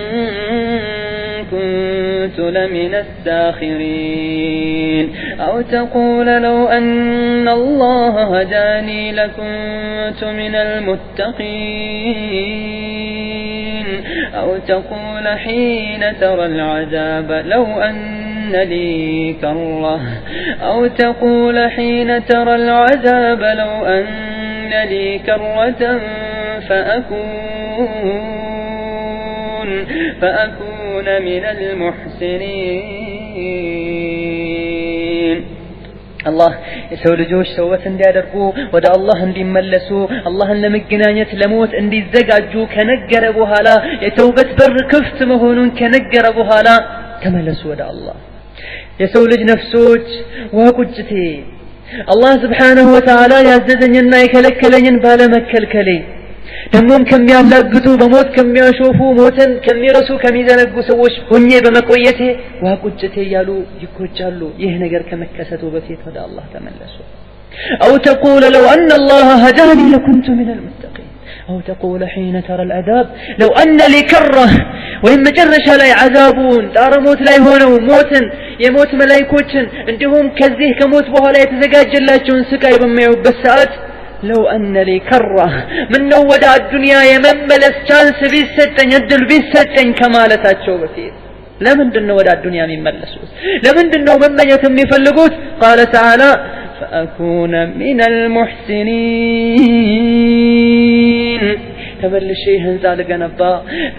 كنت لمن الساخرين أو تقول لو أن الله هداني لكنت من المتقين أو تقول حين ترى العذاب لو أن لي كرة أو تقول حين ترى العذاب لو أن لي كرة فأكون من المحسنين الله يسوي لجوش سوت اندي ادركو ودا الله اندي ملسو الله لمغناኘት ለሞት እንዲዘጋጁ ከነገረ በኋላ የተውበት በር ክፍት መሆኑን ከነገረ በኋላ ተመለሱ ወደ አላህ የሰው ልጅ ነፍሶች ወቁጭቴ አላህ Subhanahu Wa Ta'ala ያዘዘኝና የከለከለኝን ባለመከልከሌ ደሞም ከሚያላግጡ በሞት ከሚያሾፉ ሞተን ከሚረሱ ከሚዘነጉ ሰዎች ሆኜ በመቆየቴ ወቁጭቴ ያሉ ይቆጫሉ ይህ ነገር ከመከሰቱ በፊት ወደ አላህ ተመለሱ أو تقول لو أن الله هداني لكنت من المتقين أو تقول حين ترى العذاب لو أن لي كرة وإن مجرش لا عذابون دار موت لا يهونوا موتا يموت ملايكوتن عندهم كذيه كموت بها لا يتزقاج جلاتون سكاي بما يوبسات ለው አነ ሊ ከራ ምነው ወደ አዱንያ የመመለስ ቻንስ ቢሰጠኝ እድል ቢሰጠኝ ከማለታቸው በፊት ለምንድነው ወደ አዱንያ የሚመለሱት? ለምንድነው መመኘት የሚፈልጉት? ቃለ ተዓላ ፈአኩነ ሚነል ሙሕሲኒን ተመልሼ ህንፃ ልገነባ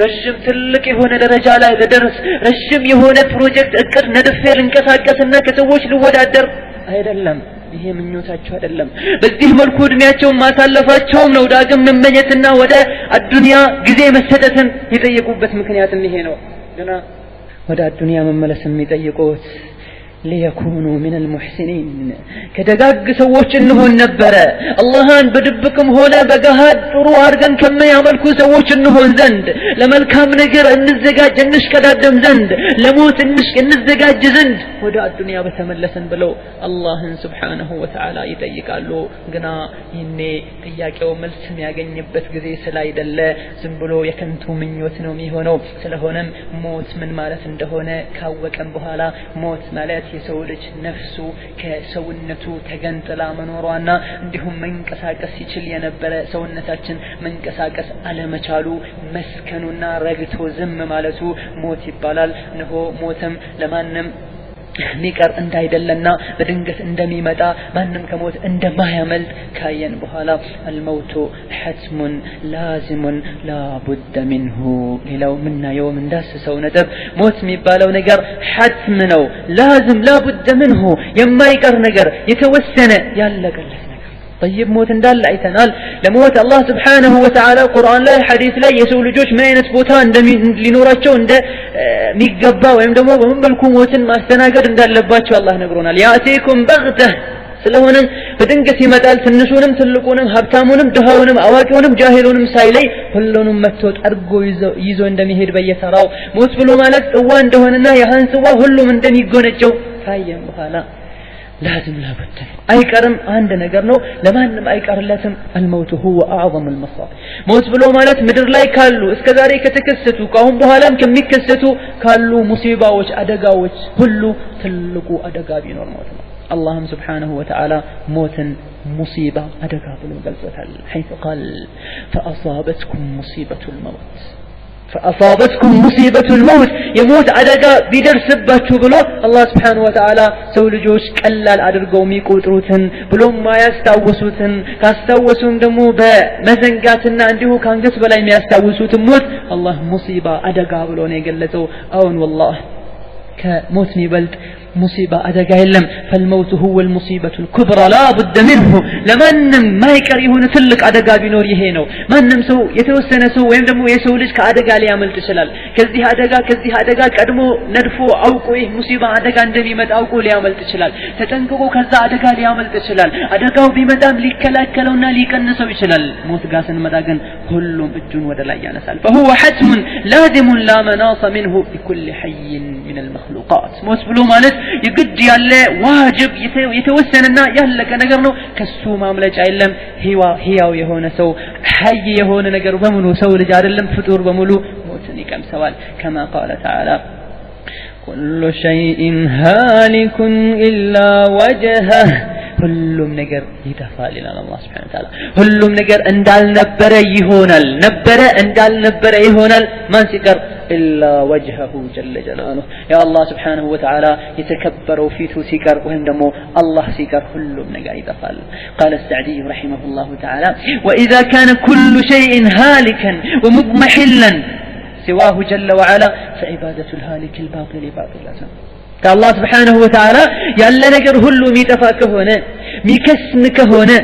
ረጅም ትልቅ የሆነ ደረጃ ላይ ልደርስ ረጅም የሆነ ፕሮጀክት እቅድ ነድፌ ልንቀሳቀስና ከሰዎች ልወዳደር አይደለም። ይሄ ምኞታቸው አይደለም። በዚህ መልኩ እድሜያቸውን ማሳለፋቸውም ነው ዳግም መመኘትና ወደ አዱንያ ጊዜ መሰጠትን የጠየቁበት ምክንያት ይሄ ነው። ገና ወደ አዱንያ መመለስ የሚጠይቁት ليكونوا من المحسنين كدغاغ سوچ انهون نبره اللهان بدبكم هنا بغهاد ጥሩ አርገን ከመያመልኩ ሰዎች እንሆን ዘንድ ለመልካም ነገር እንዘጋጅ እንሽከዳደም ዘንድ ለሞት እንዘጋጅ ዘንድ ወደ አዱንያ በተመለሰን ብለው አላህን Subhanahu Wa Ta'ala ይጠይቃሉ። ግና ይሄኔ ጥያቄው መልስ የሚያገኝበት ጊዜ ስላይደለ ዝም ብሎ የከንቱ ምኞት ነው የሚሆነው። ስለሆነም ሞት ምን ማለት እንደሆነ ካወቀን በኋላ ሞት ማለት የሰው ልጅ ነፍሱ ከሰውነቱ ተገንጥላ መኖሯና እንዲሁም መንቀሳቀስ ይችል የነበረ ሰውነታችን መንቀሳቀስ አለመቻሉ መስከኑና ረግቶ ዝም ማለቱ ሞት ይባላል። ነው ሞትም ለማንም ሚቀር እንዳይደለና በድንገት እንደሚመጣ ማንንም ከሞት እንደማያመልጥ ካየን በኋላ الموت حتم لازم لا بد منه ሌላው ምናየው እንዳስሰው ነጥብ ሞት የሚባለው ነገር حتم ነው لازم لا بد منه የማይቀር ነገር የተወሰነ ያለቀለት طيب موت እንዳለ አይተናል። ለሞት አላህ Subhanahu Wa Ta'ala ቁርአን ላይ ሐዲስ ላይ የሰው ልጆች ምን አይነት ቦታ ሊኖራቸው እንደሚገባ ወይም ደግሞ በምን መልኩ ሞትን ማስተናገድ እንዳለባቸው አላህ ነግሮናል። ያአቲኩም በግተህ ስለሆነ በድንገት ይመጣል። ትንሹንም ትልቁንም ሀብታሙንም ድሃውንም አዋቂውንም ጃሂሉንም ሳይለይ ሁሉንም መጥቶ ጠርጎ ይዞ እንደሚሄድ በየተራው ሞት ብሎ ማለት ጽዋ እንደሆነና ያህን ጽዋ ሁሉም እንደሚጎነጨው ታየም በኋላ لازم لا بد አይቀርም አንድ ነገር ነው ለማንም አይቀርለትም الموت هو اعظم المصائب ሞት ብሎ ማለት ምድር ላይ ካሉ እስከዛሬ ከተከሰቱ ካሁን በኋላም ከሚከሰቱ ካሉ ሙሲባዎች አደጋዎች ሁሉ ትልቁ አደጋ ቢኖር ሞት ነው። اللهم سبحانه وتعالى موتا مصيبة أدقى بلو قلبتها حيث قال فأصابتكم مصيبة الموت فأصابتكم مصيبة الموت يموت أدقى بدرس باتشو بلو الله سبحانه وتعالى سول جوش كلال أدرقوا ميقوتروتن بلو ما يستوسوتن كاستوسون دمو بمزنقاتنا عنده كان قسب لا يستوسوتن موت الله مصيبة أدقى بلو نيقلتو أون والله كموتني بلد مصيبة أدقى يلم فالموت هو المصيبة الكبرى لا بد منه لمن ما يكرهون تلك أدقى بنور يهينو من نمسو يتوسن سو ويمدمو يسولج كأدقى ليعمل تشلال كذي أدقى كأدمو ندفو أوقوه مصيبة أدقى عندما يمد أوقو ليعمل تشلال تتنقو كذا أدقى ليعمل تشلال أدقى بمدام ليكلونا ليكنسو يشلال موت قاسن مداقن كلهم الجن ودلا ينسال فهو حتم لازم لا مناص منه بكل حي من المخلوقات موت بلو مالت يقد يالله واجب يتوسننا يهلك ነገር ነው ከሱ ማምለጫ የለም ህያው የሆነ ሰው ሐይ የሆነ ነገር በሙሉ ሰው ልጅ አይደለም ፍጡር በሙሉ ሞትን ይቀምሰዋል كما قال تعالى كل شيء هالك الا وجهه ሁሉም ነገር ይጠፋል ይላል አላህ Subhanahu Wa Ta'ala ሁሉም ነገር እንዳልነበረ ይሆናል ነበረ እንዳልነበረ ይሆናል ማን ሲቀር إلا وجهه جل جلاله يا الله سبحانه وتعالى يتكبروا فيه سيكر وهم دمو الله سيكر كلهم نقا يطفال قال السعدي رحمه الله تعالى وإذا كان كل شيء هالكا ومضمحلا سواه جل وعلا فعبادة الهالك الباطل باطلة الله سبحانه وتعالى يالا نجر هلو ميتفاك هنا ميكسمك هنا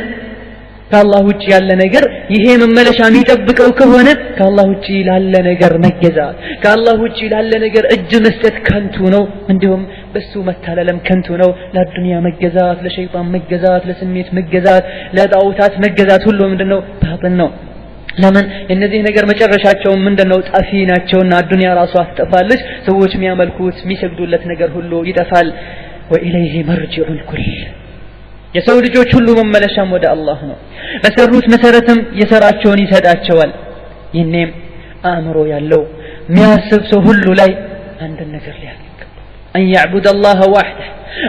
كالله وجه يالا نجر ይሄ መመለሻ የሚጠብቀው ከሆነ ከአላህ ውጪ ላለ ነገር መገዛት ከአላህ ውጪ ላለ ነገር እጅ መስጠት ከንቱ ነው። እንዲሁም በሱ መታለለም ከንቱ ነው። ለዱንያ መገዛት፣ ለሸይጣን መገዛት፣ ለስሜት መገዛት፣ ለጣውታት መገዛት ሁሉ ምንድነው? ባጥን ነው። ለምን እነዚህ ነገር መጨረሻቸው ምንድነው? ጣፊ ናቸውና ዱንያ ራሷ አትጠፋለች። ሰዎች የሚያመልኩት የሚሰግዱለት ነገር ሁሉ ይጠፋል። ወኢለይሂ መርጂዑል ኩል የሰው ልጆች ሁሉ መመለሻም ወደ አላህ ነው። በሰሩት መሰረትም የሰራቸውን ይሰጣቸዋል። ይህኔም አእምሮ ያለው የሚያስብ ሰው ሁሉ ላይ አንድ ነገር ሊያደርግ أن يعبد الله وحده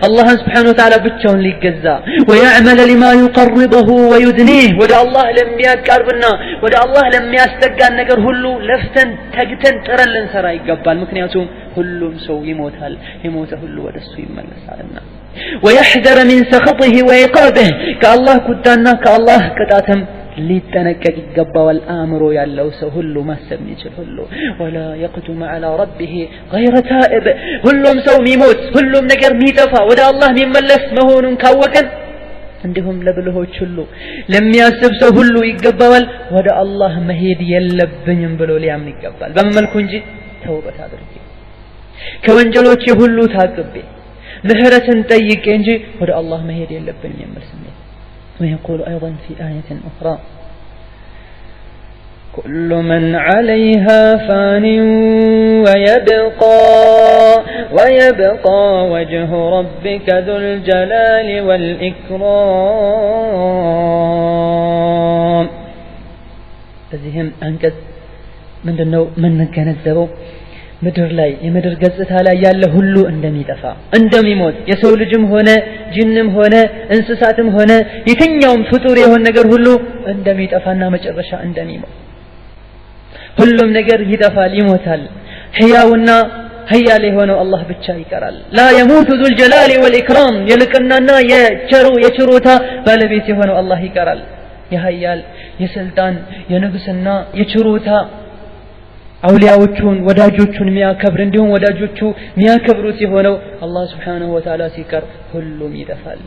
الله سبحانه وتعالى بتشون ليجزا ويعمل لما يقربه ويدنيه ودا الله لم يقربنا ودا الله لم يستجع النجر هلو لفتن تجتن ترى لنسرا يقبل مكنياتهم هلو سو يموتال يموت هلو ودسو يملس علينا ويحذر من سخطه وعقابه كالله كدانا كالله كتاتم ليتنكك يقبل الامر يالله سو هلو ما سميش هلو ولا يقدم على ربه غير تائب هلوم سو ميموت هلوم نجر ميتفا ودا الله ميملس مهون كاوكن عندهم لبلهوች ሁሉ ለሚያስብ ሰው ሁሉ ይገባዋል ወደ አላህ መሄድ የለብኝም ብሎ ሊያምን ይገባል በመልኩ እንጂ ተውበት አድርጌ ከወንጀሎች ሁሉ ታቅቤ ምህረትን ጠይቄ እንጂ ወደ አላህ መሄድ የለብኝም የሚል ስሜት ويقول ايضا في ايه اخرى كل من عليها فان ويبقى وجه ربك ذو الجلال والإكرام በዚህም አንቀጽ ምንድነው መነገነዘበው ምድር ላይ የምድር ገጽታ ላይ ያለ ሁሉ እንደሚጠፋ እንደሚሞት የሰው ልጅም ሆነ ጂንም ሆነ እንስሳትም ሆነ የትኛውም ፍጡር የሆነ ነገር ሁሉ እንደሚጠፋና መጨረሻ እንደሚሞት ሁሉም ነገር ይጠፋል ይሞታል ሕያውና هيا لهونه الله بتشا يقرال لا يموت ذو الجلال والإكرام يلقنانا يشروتا بالبيت هونه الله يقرال يا هيال يا سلطان يا نغسنا يشروتا አውሊያዎቹን ወዳጆቹን የሚያከብር እንዲሁም ወዳጆቹ የሚያከብሩት የሆነው አላህ Subhanahu Wa Ta'ala ሲቀር ሁሉም ይጠፋል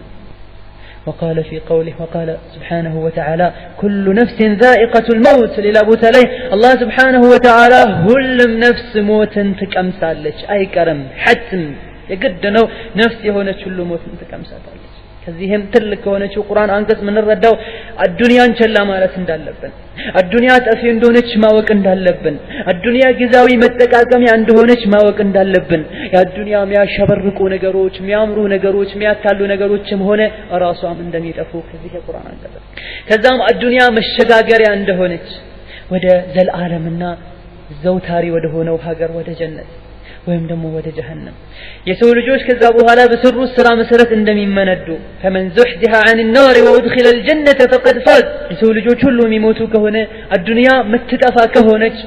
وقال في قوله وقال سبحانه وتعالى كل نفس ذائقة الموت للابوت عليه الله سبحانه وتعالى كل نفس موت تقمسالش አይቀርም حتم يقد ነው نفس የሆነች ሁሉ ሞት ትቀምሳለች ከዚህም ትልቅ የሆነች ቁርአን አንቀጽ ምን ረዳው አዱንያን ቸላ ማለት እንዳለብን አዱንያ ጠፊ እንደሆነች ማወቅ እንዳለብን አዱንያ ጊዜያዊ መጠቃቀሚያ እንደሆነች ማወቅ እንዳለብን የአዱንያ የሚያሸበርቁ ነገሮች የሚያምሩ ነገሮች የሚያታሉ ነገሮችም ሆነ ራሷም እንደሚጠፉ ከዚህ የቁርአን አንቀጽ ከዛም አዱንያ መሸጋገሪያ እንደሆነች ወደ ዘልዓለምና ዘውታሪ ወደ ሆነው ሀገር ወደ ጀነት ወይም ደግሞ ወደ ጀሃነም የሰው ልጆች ከዛ በኋላ በስሩ ስራ መሰረት እንደሚመነዱ فمن زحزح عن النار وادخل الجنة فقد فاز የሰው ልጆች ሁሉ የሚሞቱ ከሆነ አዱንያ መትጠፋ ከሆነች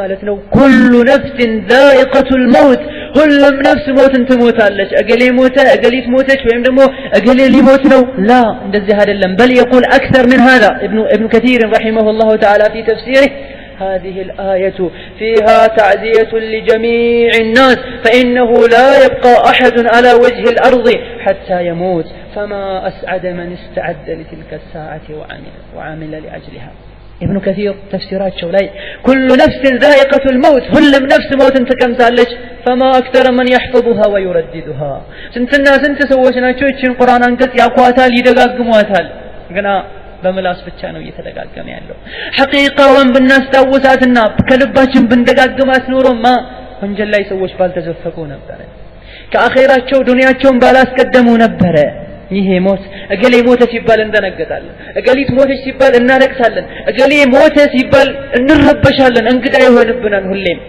ማለት ነው كل نفس ذائقة الموت ሁሉም ነፍስ ሞትን ትሞታለች እገሌ ሞተ እገሊት ሞተች ወይም ደግሞ እገሌ ሊሞት ነው لا እንደዚህ አይደለም بل يقول أكثر من هذا ابن كثير رحمه الله تعالى في تفسيره هذه الآية فيها تعزية لجميع الناس فإنه لا يبقى أحد على وجه الأرض حتى يموت فما أسعد من استعد لتلك الساعة وعمل لأجلها ابن كثير تفسيرات شولاي كل نفس ذائقة الموت كل نفس موت تكمسالش فما أكثر من يحفظها ويرددها سنتنا سنت سوينا شوية القرآن أنكت يقواتال يدقاقمواتال قنا በመላስ ብቻ ነው እየተደጋገመ ያለው ሐቂቃውን ብናስተውሳትና ከልባችን ብንደጋግማት ኖሮማ ወንጀል ላይ ሰዎች ባልተዘፈቁ ነበር ከአኺራቸው ዱንያቸውን ባላስቀደሙ ነበር ይሄ ሞት እገሌ ሞተ ሲባል እንደነገጣለን እገሊት ሞተች ሲባል እናለቅሳለን እገሌ ሞተ ሲባል እንረበሻለን እንግዳ ይሆንብናል ሁሌም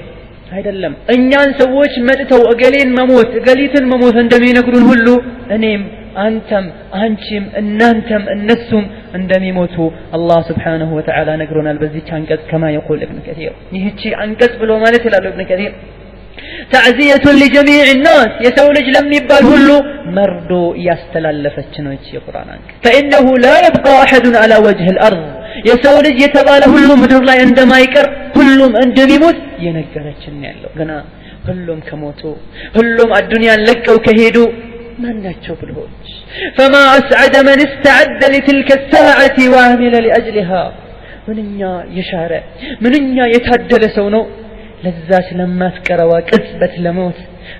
አይደለም እኛን ሰዎች መጥተው እገሌን መሞት እገሊትን መሞት እንደሚነግሩን ሁሉ እኔም አንተም አንቺም እናንተም እነሱም እንደሚሞቱ አላህ Subhanahu Wa Ta'ala ነግሮናል በዚህ አንቀጽ كما يقول ابن كثير ይህቺ አንቀጽ ብሎ ማለት ይላል ابن كثير تعزية لجميع الناس يسوي لج لم يبال كله مردو يستلالفت ነው እቺ የቁርአን አንቀጽ فإنه لا يبقى أحد على وجه الأرض يسوي لج የተባለ ሁሉ ምድር ላይ እንደማይቀር ሁሉም እንደሚሞት የነገረችን ያለው ገና ሁሉም ከሞቱ ሁሉም አዱንያን ለቀው ከሄዱ من ናቸው ብልሆች فما أسعد من استعد لتلك الساعة وعمل لأجلها ምንኛ የሻረ ምንኛ የታደለ ሰው ነው ለዛች ለማትቀረዋ ቅጽበት ለሞት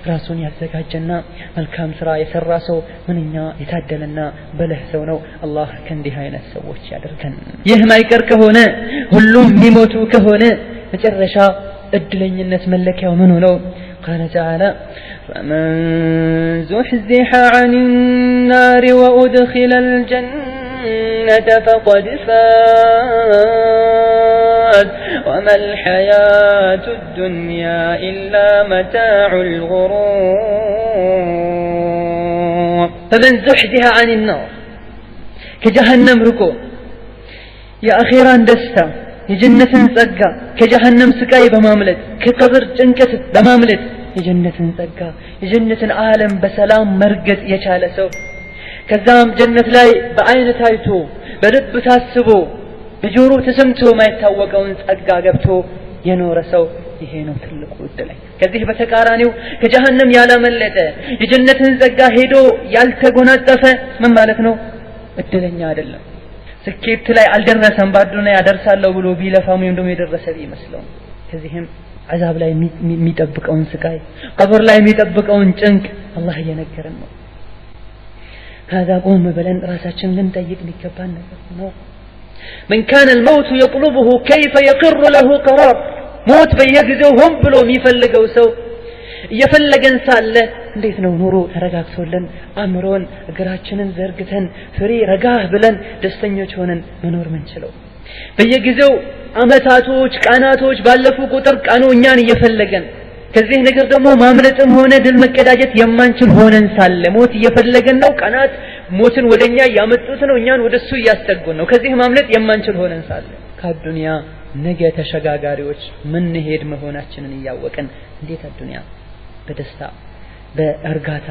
ራሱን ያዘጋጀና መልካም ስራ የሰራ ሰው ምንኛ የታደለና በለህ ሰው ነው አላህ ከእንዲህ አይነት ሰዎች ያደርገን ይህ ማይቀር ከሆነ ሁሉም የሚሞቱ ከሆነ መጨረሻ እድለኝነት መለኪያው ምን ነው قال تعالى فمن زحزح عن النار وأدخل الجنة فقد فاز الناس وما الحياة الدنيا إلا متاع الغرور فمن زحزح عن النار كجهنم ركو يا أخيرا دستا የጀነትን ጸጋ ከጀሃነም ስቃይ በማምለጥ ከቀብር ጭንቀት በማምለጥ የጀነትን ጸጋ የጀነትን ዓለም በሰላም መርገጥ የቻለ ሰው ከዛም ጀነት ላይ በአይን ታይቶ በልብ ታስቦ በጆሮ ተሰምቶ የማይታወቀውን ጸጋ ገብቶ የኖረ ሰው ይሄ ነው ትልቁ እድል። ከዚህ በተቃራኒው ከጀሃነም ያላመለጠ የጀነትን ጸጋ ሄዶ ያልተጎናጸፈ ምን ማለት ነው? እድለኛ አይደለም። ስኬት ላይ አልደረሰም ባዱና ያደርሳለሁ ብሎ ቢለፋም እንደም የደረሰ ቢመስለው ከዚህም عذاب ላይ የሚጠብቀውን ስቃይ ቀብር ላይ የሚጠብቀውን ጭንቅ አላህ እየነገረን ነው። هذا قوم بلن راساችን ልንጠይቅ ሊገባን ነው። من كان الموت يطلبه كيف يقر له قرار ሞት በየጊዜው ሆን ብሎ የሚፈልገው ሰው እየፈለገን ሳለ እንዴት ነው ኑሮ ተረጋግቶልን አምሮን እግራችንን ዘርግተን ፍሬ ረጋህ ብለን ደስተኞች ሆነን መኖር ምንችለው? በየጊዜው አመታቶች ቀናቶች ባለፉ ቁጥር ቀኑ እኛን እየፈለገን ከዚህ ነገር ደግሞ ማምለጥም ሆነ ድል መቀዳጀት የማንችል ሆነን ሳለ ሞት እየፈለገን ነው። ቀናት ሞትን ወደኛ ያመጡት ነው፣ እኛን ወደሱ ያስተጉን ነው። ከዚህ ማምለጥ የማንችል ሆነን ሳለ ከዱንያ ነገ ተሸጋጋሪዎች ምን ሄድ መሆናችንን ያወቀን እንዴት አዱንያ በደስታ በእርጋታ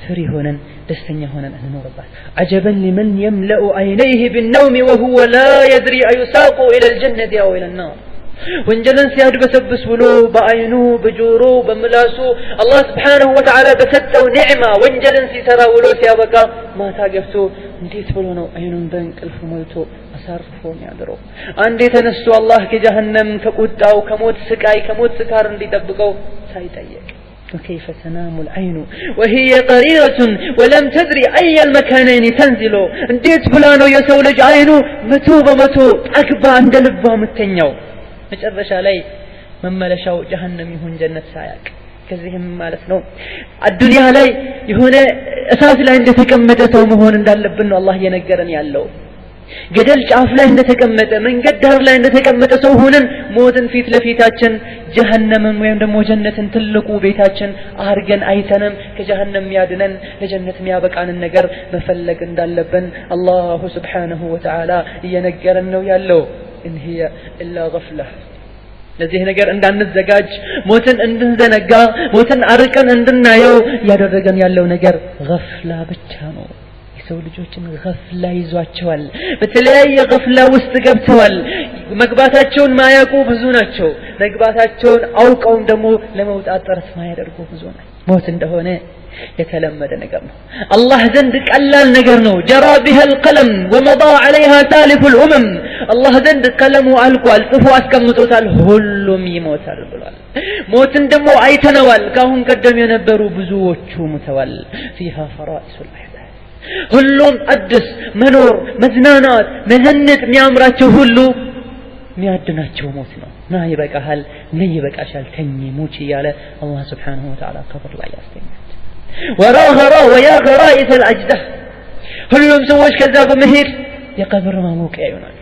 ፍሪ ሆነን ደስተኛ ሆነን እንኖርባት። عجبا لمن يملأ عينيه بالنوم وهو لا يدري أيساق إلى الجنة أو إلى النار ወንጀልን ሲያድበሰብስ ብሎ በአይኑ በጆሮ በምላሱ አላህ Subhanahu Wa Ta'ala በሰጠው ኒዕማ ወንጀልን ሲሰራ ውሎ ሲያበቃ ማታ ገብቶ እንዴት ብሎ ነው አይኑን በእንቅልፍ ሞልቶ አሳርፎ የሚያድረው? አንዴ ተነስቶ አላህ ከጀሃነም ከቁጣው ከሞት ስቃይ ከሞት ስካር እንዲጠብቀው ሳይጠየቅ وكيف تنام العين وهي قريرة ولم تدري أي المكانين تنزل እንዴት ብላ ነው የሰው ልጅ አይኑ መቶ በመቶ አክባ እንደልባ ምተኛው መጨረሻ ላይ መመለሻው ጀሃነም ይሁን ጀነት ሳያቅ ከዚህም ማለት ነው አዱንያ ላይ የሆነ እሳት ላይ እንደተቀመጠ ሰው መሆን እንዳለብን ነው አላህ የነገረን ያለው። ገደል ጫፍ ላይ እንደተቀመጠ መንገድ ዳር ላይ እንደተቀመጠ ሰው ሆነን ሞትን ፊት ለፊታችን ጀሃነምን ወይም ደግሞ ጀነትን ትልቁ ቤታችን አርገን አይተንም ከጀሃነም ያድነን ለጀነት የሚያበቃንን ነገር መፈለግ እንዳለብን አላሁ Subhanahu Wa Ta'ala እየነገረን ነው ያለው። إن هي إلا غفلة ለዚህ ነገር እንዳንዘጋጅ ሞትን እንድንዘነጋ ሞትን አርቀን እንድናየው ያደረገን ያለው ነገር ገፍላ ብቻ ነው። የሰው ልጆችን ገፍላ ይዟቸዋል። በተለያየ ገፍላ ውስጥ ገብተዋል። መግባታቸውን ማያውቁ ብዙ ናቸው። መግባታቸውን አውቀው ደግሞ ለመውጣት ጥረት ማያደርጉ ብዙ ናቸው። ሞት እንደሆነ የተለመደ ነገር ነው። አላህ ዘንድ ቀላል ነገር ነው። ጀራ بها القلم ومضى عليها سالف الامم አላህ ዘንድ ቀለሙ አልቋል፣ ጽፎ አስቀምጦታል። ሁሉም ይሞታል ብሏል። ሞትን ደግሞ አይተነዋል። ካሁን ቀደም የነበሩ ብዙዎቹ ሞተዋል። فيها فرائس الأحباب ሁሉም አዲስ መኖር መዝናናት መዘነጥ የሚያምራቸው ሁሉ የሚያድናቸው ሞት ነው። ና ይበቃሃል፣ ነይ ይበቃሻል፣ ተኝ ሙቺ ያለ አላህ Subhanahu Wa Ta'ala ከብር ላይ ያስተኛል። ወራኸራ ويا غرائس الأجداث ሁሉም ሰዎች ከዛ በመሄድ የቀብር ማሞቂያ ይሆናሉ፣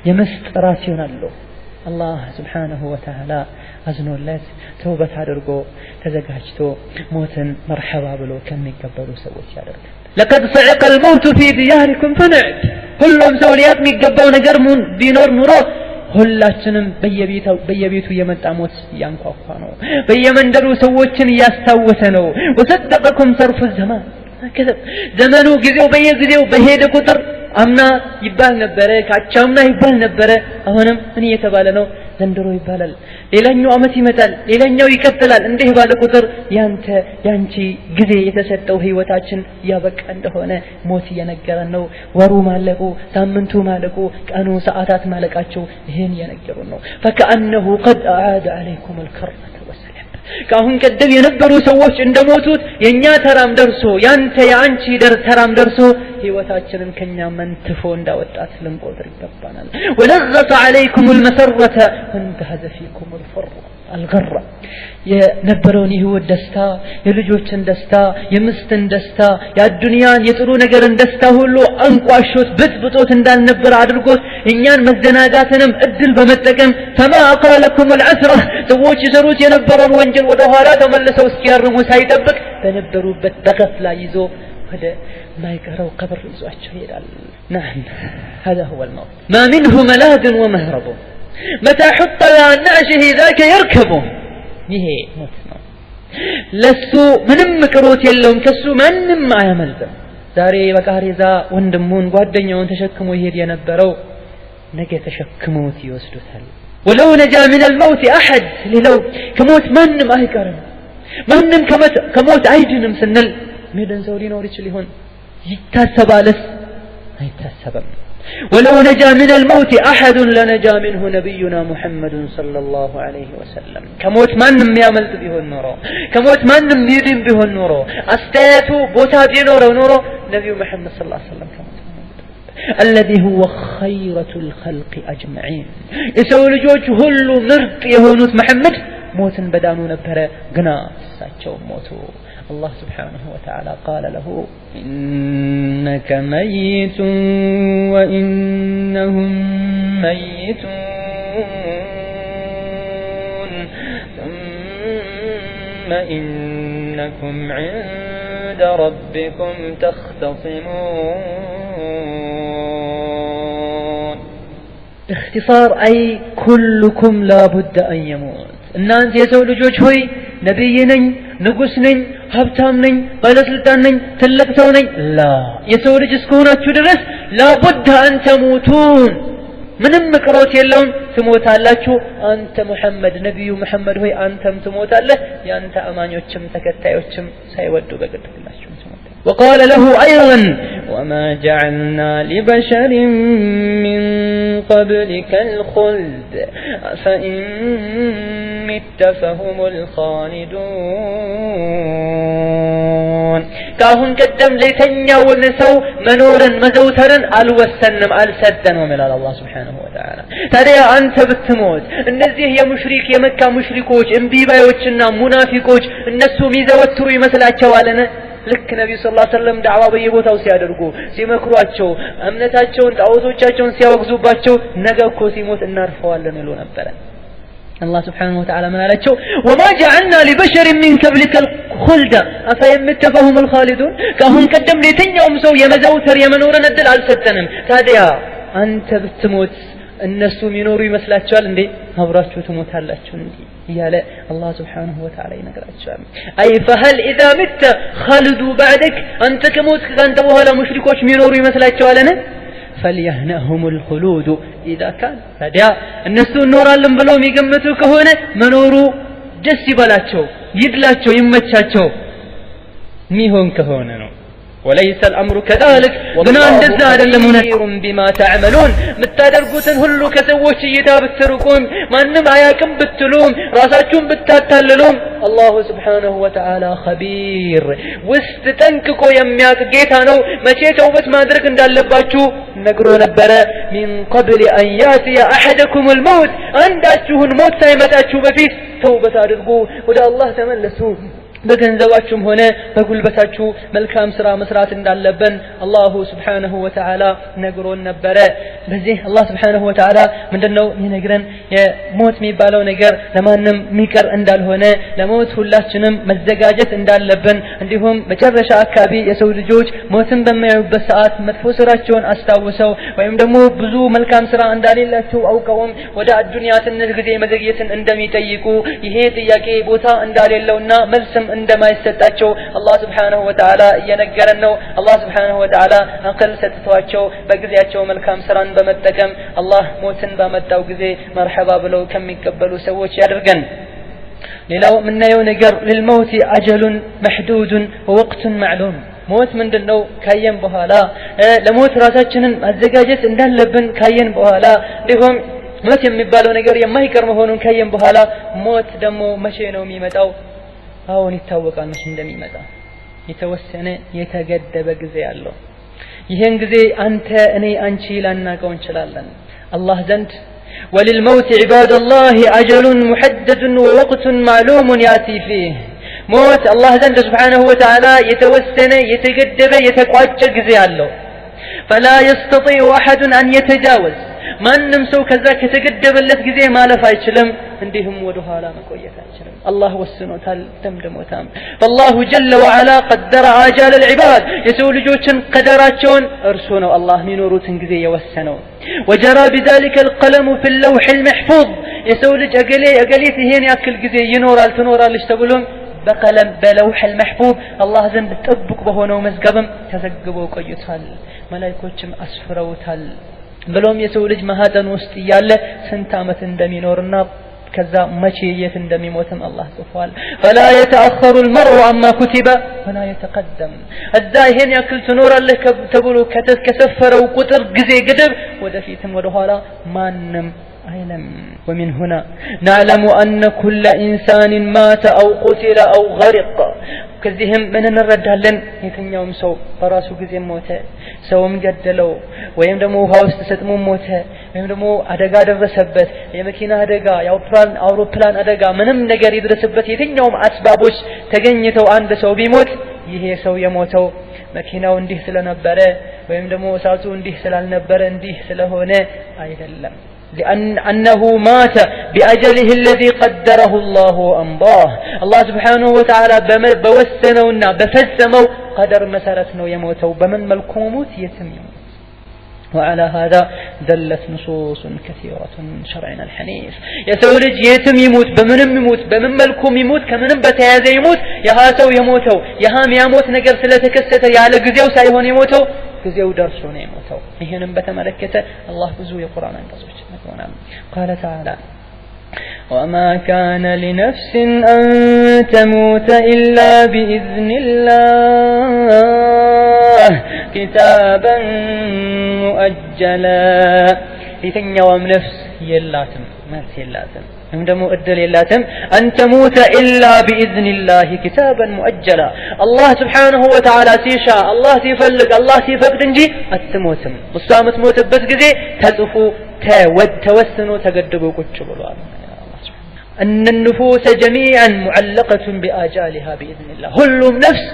የመስጠራት ይሆናሉ። አላህ Subhanahu Wa Ta'ala አዝኖለት ተውበት አድርጎ ተዘጋጅቶ ሞትን መርሐባ ብሎ ከሚቀበሉ ሰዎች ያደርጋል። لقد صعق الموت في دياركم فنعت ሁሉም ሰው ሊያቅ የሚገባው ነገር ቢኖር ኑሮ ሁላችንም በየቤቱ የመጣ ሞት ያንኳኳ ነው። በየመንደሩ ሰዎችን ያስታወሰ ነው። وصدقكم صرف الزمان ዘመኑ ጊዜው በየጊዜው በሄደ ቁጥር አምና ይባል ነበረ፣ ካቻምና ይባል ነበረ። አሁንም ምን እየተባለ ነው? ዘንድሮ ይባላል። ሌላኛው አመት ይመጣል፣ ሌላኛው ይቀጥላል። እንዲህ ባለ ቁጥር ያንቺ ጊዜ የተሰጠው ህይወታችን ያበቃ እንደሆነ ሞት እየነገረን ነው። ወሩ ማለቁ፣ ሳምንቱ ማለቁ፣ ቀኑ ሰዓታት ማለቃቸው ይሄን እየነገሩን ነው። فكأنه قد أعاد عليكم الكرة والسلام ካሁን ቀደም የነበሩ ሰዎች እንደሞቱት የኛ ተራም ደርሶ ያንተ ያንቺ ተራም ደርሶ ህይወታችንን ከኛ መንትፎ እንዳወጣት ልንቆጥር ይገባናል። ولغط عليكم المسرة وانتهز فيكم الفر አልገራ የነበረውን የህይወት ደስታ የልጆችን ደስታ የምስትን ደስታ የአዱንያን የጥሩ ነገርን ደስታ ሁሉ አንቋሾት ብጥብጦት እንዳልነበር አድርጎት እኛን መዘናጋትንም እድል በመጠቀም فما أقالكم العسرة ሰዎች ይሰሩት የነበረውን ወንጀል ወደ ኋላ ተመልሰው እስኪያርሙ ሳይጠብቅ በነበሩበት በገፍላ ይዞ ወደ ማይቀረው ቀብር ይዟቸው ይሄዳል نعم هذا هو الموت ما منه ملاذ ومهرب متى حط على نعشه ذاك يركبه ይሄ ሞት ነው ለሱ ምንም ቅሮት የለውም ከሱ ማንንም አያመልጥም ዛሬ በቃሪዛ ወንድሙን ጓደኛውን ተሸክሞ ይሄድ የነበረው ነገ ተሸክሞት ይወስዱታል ولو نجا من الموت احد لو ከሞት ማንም አይቀርም ማንም ከሞት አይድንም ስንል ሜደን ሰው ሊኖር ይችላል ይሆን ይታሰባልስ አይታሰብም ولو نجا من الموت احد لنجا منه نبينا محمد صلى الله عليه وسلم كموت ማንም ያመልጥ ቢሆን ኖሮ ከሞት ማንም ይድን ቢሆን ኖሮ አስተያየቱ ቦታ ቢኖረው ኖሮ ነብዩ መሐመድ صلى الله عليه وسلم الذي هو خيرة الخلق أجمعين የሰው ልጆች ሁሉ ምርጥ የሆኑት መሐመድ ሞትን በዳኑ ነበር ግና እሳቸው ሞቱ الله سبحانه وتعالى قال له إنك ميت وإنهم ميتون ثم إنكم عند ربكم تختصمون باختصار أي كلكم لا بد أن يموت الناس يسول لجوج هوي نبي نين ንጉስ ነኝ ሀብታም ነኝ ባለስልጣን ነኝ ትልቅ ሰው ነኝ ላ የሰው ልጅ እስከሆናችሁ ድረስ ላቡድ አን ተሙቱን ምንም ቅሮት የለውም ትሞታላችሁ አንተ ሙሐመድ ነብዩ ሙሐመድ ሆይ አንተም ትሞታለህ ያንተ አማኞችም ተከታዮችም ሳይወዱ በግድላችሁ وقال له أيضا وما جعلنا لبشر من قبلك الخلد فإن مت فهم الخالدون كاهن قدم ليتنيا ونسو منورا مزوترا الوسنم السدن ومن الله سبحانه وتعالى ترى أنت بتموت النزيه يا مشرك يا مكة مشركوش انبيبايوچنا منافقوش النسو ميزوتروا يمثلاቸው አለነ ልክ ነብዩ ሰለላሁ ዐለይሂ ወሰለም ዳዕዋ በየቦታው ሲያደርጉ ሲመክሯቸው እምነታቸውን ጣዖቶቻቸውን ሲያወግዙባቸው ነገ እኮ ሲሞት እናርፈዋለን ይሉ ነበር الله سبحانه وتعالى ما قالቸው وما جعلنا لبشر من قبلك الخلد افيمت فهم الخالدون كهم قدم ለየትኛውም ሰው የመዘውተር የመኖርን እድል አልሰጠንም ታዲያ አንተ ብትሞት እነሱ ሚኖሩ ይመስላችኋል እንዴ አብራችሁ ትሞታላችሁ እንዴ ያለ الله سبحانه وتعالى ይነግራቸዋል اي فهل اذا مت خلدوا بعدك انت كموت كانت በኋላ ሙሽሪኮች ሚኖሩ ይመስላችኋልን فليهنهم الخلود اذا كان ታዲያ እነሱ እንኖራለን ብለው የሚገምቱ ከሆነ መኖሩ ደስ ይበላቸው ይድላቸው ይመቻቸው ሚሆን ከሆነ ነው وليس الامر كذلك وما እንደዛ አይደለም ሁነቱም بما تعملون ምታደርጉትን ሁሉ ከሰዎች እየታበተሩቁም ማንንም አያቅም ብትሉም ራሳችሁን ብታታልሉም الله سبحانه وتعالى خبير ውስጥ ጠንቅቆ የሚያውቅ ጌታ ነው መቼ ተውበት ማድረግ እንዳለባችሁ ነግሮ ነበር من قبل ان ياتي احدكم الموت አንዳችሁን ሞት ሳይመጣችሁ በፊት ተውበት አድርጉ ወደ አላህ ተመለሱ በገንዘባችሁም ሆነ በጉልበታችሁ መልካም ስራ መስራት እንዳለብን አላሁ Subhanahu Wa Ta'ala ነግሮን ነበር በዚህ አላህ Subhanahu Wa Ta'ala ምንድነው ይነግረን የሞት የሚባለው ነገር ለማንም ሚቀር እንዳልሆነ ለሞት ሁላችንም መዘጋጀት እንዳለብን እንዲሁም መጨረሻ አካባቢ የሰው ልጆች ሞትን በሚያዩበት ሰዓት መጥፎ ስራቸውን አስታውሰው ወይም ደግሞ ብዙ መልካም ስራ እንዳሌላቸው አውቀውም ወደ አዱንያ ትንሽ ጊዜ መዘግየትን እንደሚጠይቁ ይሄ ጥያቄ ቦታ እንዳሌለውና መልስም እንደማይሰጣቸው አላህ Subhanahu Wa Ta'ala እየነገረን ነው አላህ Subhanahu Wa Ta'ala አቅል ሰጥቷቸው በጊዜያቸው መልካም ስራን በመጠቀም አላህ ሞትን በመጣው ጊዜ መርሐባ ብለው ከሚቀበሉ ሰዎች ያድርገን ሌላው ምናየው ነገር ለልሞት አጀል محدود ووقت معلوم ሞት ምንድነው ካየን በኋላ ለሞት ራሳችንን ማዘጋጀት እንዳለብን ካየን በኋላ እንዲሁም ሞት የሚባለው ነገር የማይቀር መሆኑን ካየን በኋላ ሞት ደግሞ መቼ ነው የሚመጣው አሁን ይታወቃል መቼ እንደሚመጣ የተወሰነ የተገደበ ጊዜ አለው ይሄን ጊዜ አንተ እኔ አንቺ ላናቀው እንችላለን አላህ ዘንድ وللموت عباد الله أجل محدد ووقت معلوم يأتي فيه موت الله زند سبحانه وتعالى يتوسن يتقدب يتقواج جزي الله فلا يستطيع أحد أن يتجاوز من نمسو كذا كتقدب اللت جزي ما لفا يشلم عندهم ودها لا مكوية يشلم الله والسنة تمدم وتام فالله جل وعلا قدر آجال العباد يسول جوشن قدراتشون أرسونه الله من نورو تنجزي يوسنو وجرى بذلك القلم في اللوح المحفوظ يسول أقلي تهين يأكل جزي ينور التنور لشتقولون بقلم بلوح المحفوظ الله زند تطبق بهونه ومزقبم تزقبوا قيتال ملائكوችም አስፍረውታል ብሎም የሰው ልጅ ማህፀን ውስጥ ያለ ስንት አመት እንደሚኖርና ከዛ መቼ የት እንደሚሞትም አላህ ጽፏል فلا يتأخر المرء عما كتب ولا يتقدم እዛ ይሄን ያክል ትኖራለህ ተብሎ ከተሰፈረው ቁጥር ጊዜ ገደብ ወደፊትም ወደ ኋላ ማንንም አይለም ومن هنا نعلم أن كل إنسان مات أو قتل أو غرق كذهم من نردالن يتنيوم سو براسو كذي موته سوم جدلو ويمدمو هاوست ستمو موته ويمدمو أدقا درسبت يمكينا أدقا يوبران أوروبلان أدقا منم نجار يدرسبت يتنيوم أسبابوش تجنيتو عند سو بيموت ይሄ ሰው የሞተው መኪናው እንዲህ ስለነበረ ወይም ደግሞ እሳቱ እንዲህ ስላልነበረ እንዲህ ስለሆነ አይደለም لأنه مات بأجله الذي قدره الله وأمضاه الله سبحانه وتعالى بوسنونا بفسمو قدر مسارتنا يموتوا بمن ملكوموت يتم يموت وعلى هذا دلت نصوص كثيرة من شرعنا الحنيف يسولج يتم يموت بمن ملكوم يموت كمن بتهذا يموت يهاتو يموتوا يهام يموت نقر سلتكسته يعلى قزيو سايهون يموتوا كزيو درسون يموتوا يهنم بتملكته الله بزوي القرآن انقصوش قال تعالى وما كان لنفس أن تموت إلا بإذن الله كتابا مؤجلا يتنيوم نفس يلاتم مرت يلاتم عندما أدل يلاتم أن تموت إلا بإذن الله كتابا مؤجلا الله سبحانه وتعالى تيشاء الله تيفلق الله تيفقدنجي التموتم والسامة موت بسقزي تزفو توسنوا تقدبوا كتشبوا أن النفوس جميعا معلقة بآجالها بإذن الله كل نفس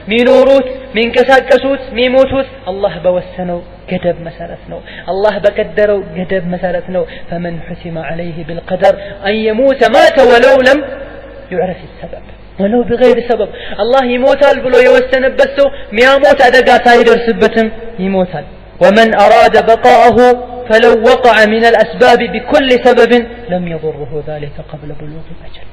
مينوروت من كساكسوت ميموتوت الله بوسنوا قدب مسارتنا الله بقدروا قدب مسارتنا فمن حسم عليه بالقدر أن يموت مات ولو لم يعرف السبب ولو بغير سبب الله يموتال بلو يوسن بسو مياموت أدقا سايدر سبتم يموتال ومن أراد بقاءه فلو وقع من الأسباب بكل سبب لم يضره ذلك قبل بلوغ الأجل